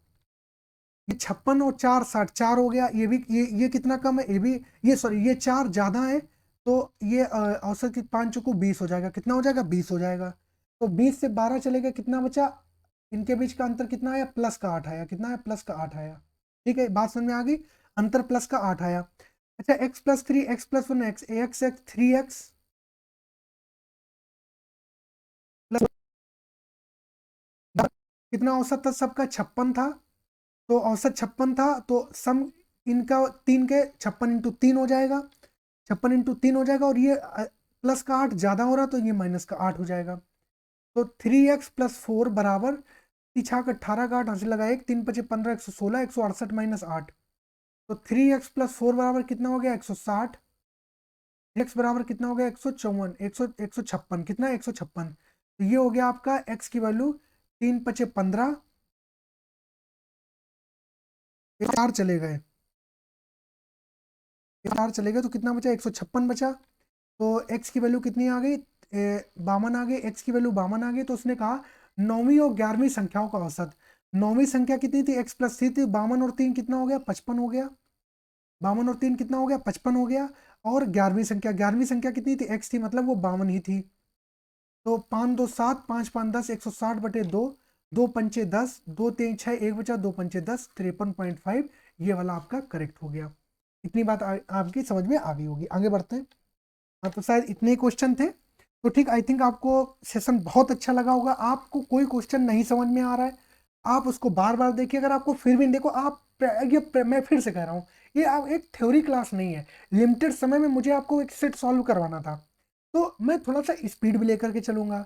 ये 56 और 4 60, 4 हो गया, ये भी ये कितना कम है, ये भी, ये सॉरी ये 4 ज्यादा है, तो ये औसत की 5 चुको 20 हो जाएगा, कितना हो जाएगा, 20 हो जाएगा। तो 20 से 12 चलेगा, कितना बचा, इनके बीच का अंतर कितना आया, प्लस का 8 आया, कितना है, प्लस का 8 आया, ठीक है। बात समझ में आ गई, अंतर प्लस का 8 आया। अच्छा, x plus 3 x plus 1 x x 3x plus, कितना औसत था सबका, 56 था, तो औसत 56 था, तो सम इनका 3 के 56 इंटू 3 हो जाएगा, 56 इंटू 3 हो जाएगा, और ये प्लस का 8 ज्यादा हो रहा, तो ये माइनस का 8 हो जाएगा। तो 3x+4 बराबर, छाक 18 का 8 हंसी लगा, 1 3 5 15 116 168 माइनस 8। तो 3x+4 बराबर कितना हो गया, 160। x बराबर कितना हो गया, 154 156, कितना 156। तो ये हो गया आपका x की वैल्यू, 3 5 15, 4 चले गए, 4 चले गए, तो कितना बचा, 156 बचा। तो x की वैल्यू कितनी आ गई, 52 आ गई, x की वैल्यू 52 आ गई। तो उसने कहा 9वीं और 11वीं संख्याओं का औसत, 9वीं संख्या कितनी थी, x प्लस 3 थी, 52 और 3 कितना हो गया, 55 हो गया, 52 और 3 कितना हो गया, 55 हो गया। और 11वीं संख्या कितनी थी, x थी, मतलब वो 52 ही थी। तो 5 2 7 5 5 10 160 बटे 2, 2 पंचे 10, 2 3 6, 1 बचा, 2 पंचे 10, 53.5, ये वाला आपका करेक्ट हो गया। इतनी बात आपकी समझ में आ गई होगी, आगे बढ़ते हैं। हाँ, तो शायद इतने क्वेश्चन थे। तो ठीक, आई थिंक आपको सेशन बहुत अच्छा लगा होगा। आपको कोई क्वेश्चन नहीं समझ में आ रहा है, आप उसको बार बार देखिए। अगर आपको फिर भी नहीं, देखो आप मैं फिर से कह रहा हूँ, ये आप एक थ्योरी क्लास नहीं है। लिमिटेड समय में मुझे आपको एक सेट सॉल्व करवाना था, तो मैं थोड़ा सा स्पीड भी लेकर के चलूंगा,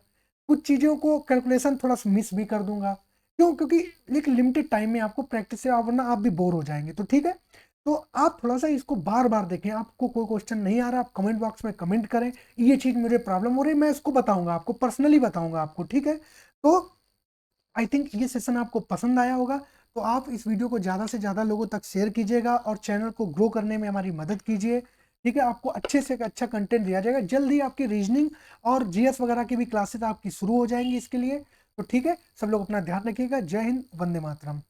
कुछ चीज़ों को कैलकुलेशन थोड़ा सा मिस भी कर दूंगा। क्यों? क्योंकि एक लिमिटेड टाइम में आपको प्रैक्टिस से, वरना आप भी बोर हो जाएंगे। तो ठीक है, तो आप थोड़ा सा इसको बार बार देखें। आपको कोई क्वेश्चन नहीं आ रहा, आप कमेंट बॉक्स में कमेंट करें, ये चीज़ मुझे प्रॉब्लम हो रही है, मैं इसको बताऊंगा आपको, पर्सनली बताऊंगा आपको, ठीक है। तो आई थिंक ये सेशन आपको पसंद आया होगा। तो आप इस वीडियो को ज़्यादा से ज़्यादा लोगों तक शेयर कीजिएगा, और चैनल को ग्रो करने में हमारी मदद कीजिए, ठीक है। आपको अच्छे से अच्छा कंटेंट दिया जाएगा। जल्द ही आपकी रीजनिंग और जीएस वगैरह की भी क्लासेस आपकी शुरू हो जाएंगी इसके लिए। तो ठीक है, सब लोग अपना ध्यान रखिएगा। जय हिंद, वंदे मातरम।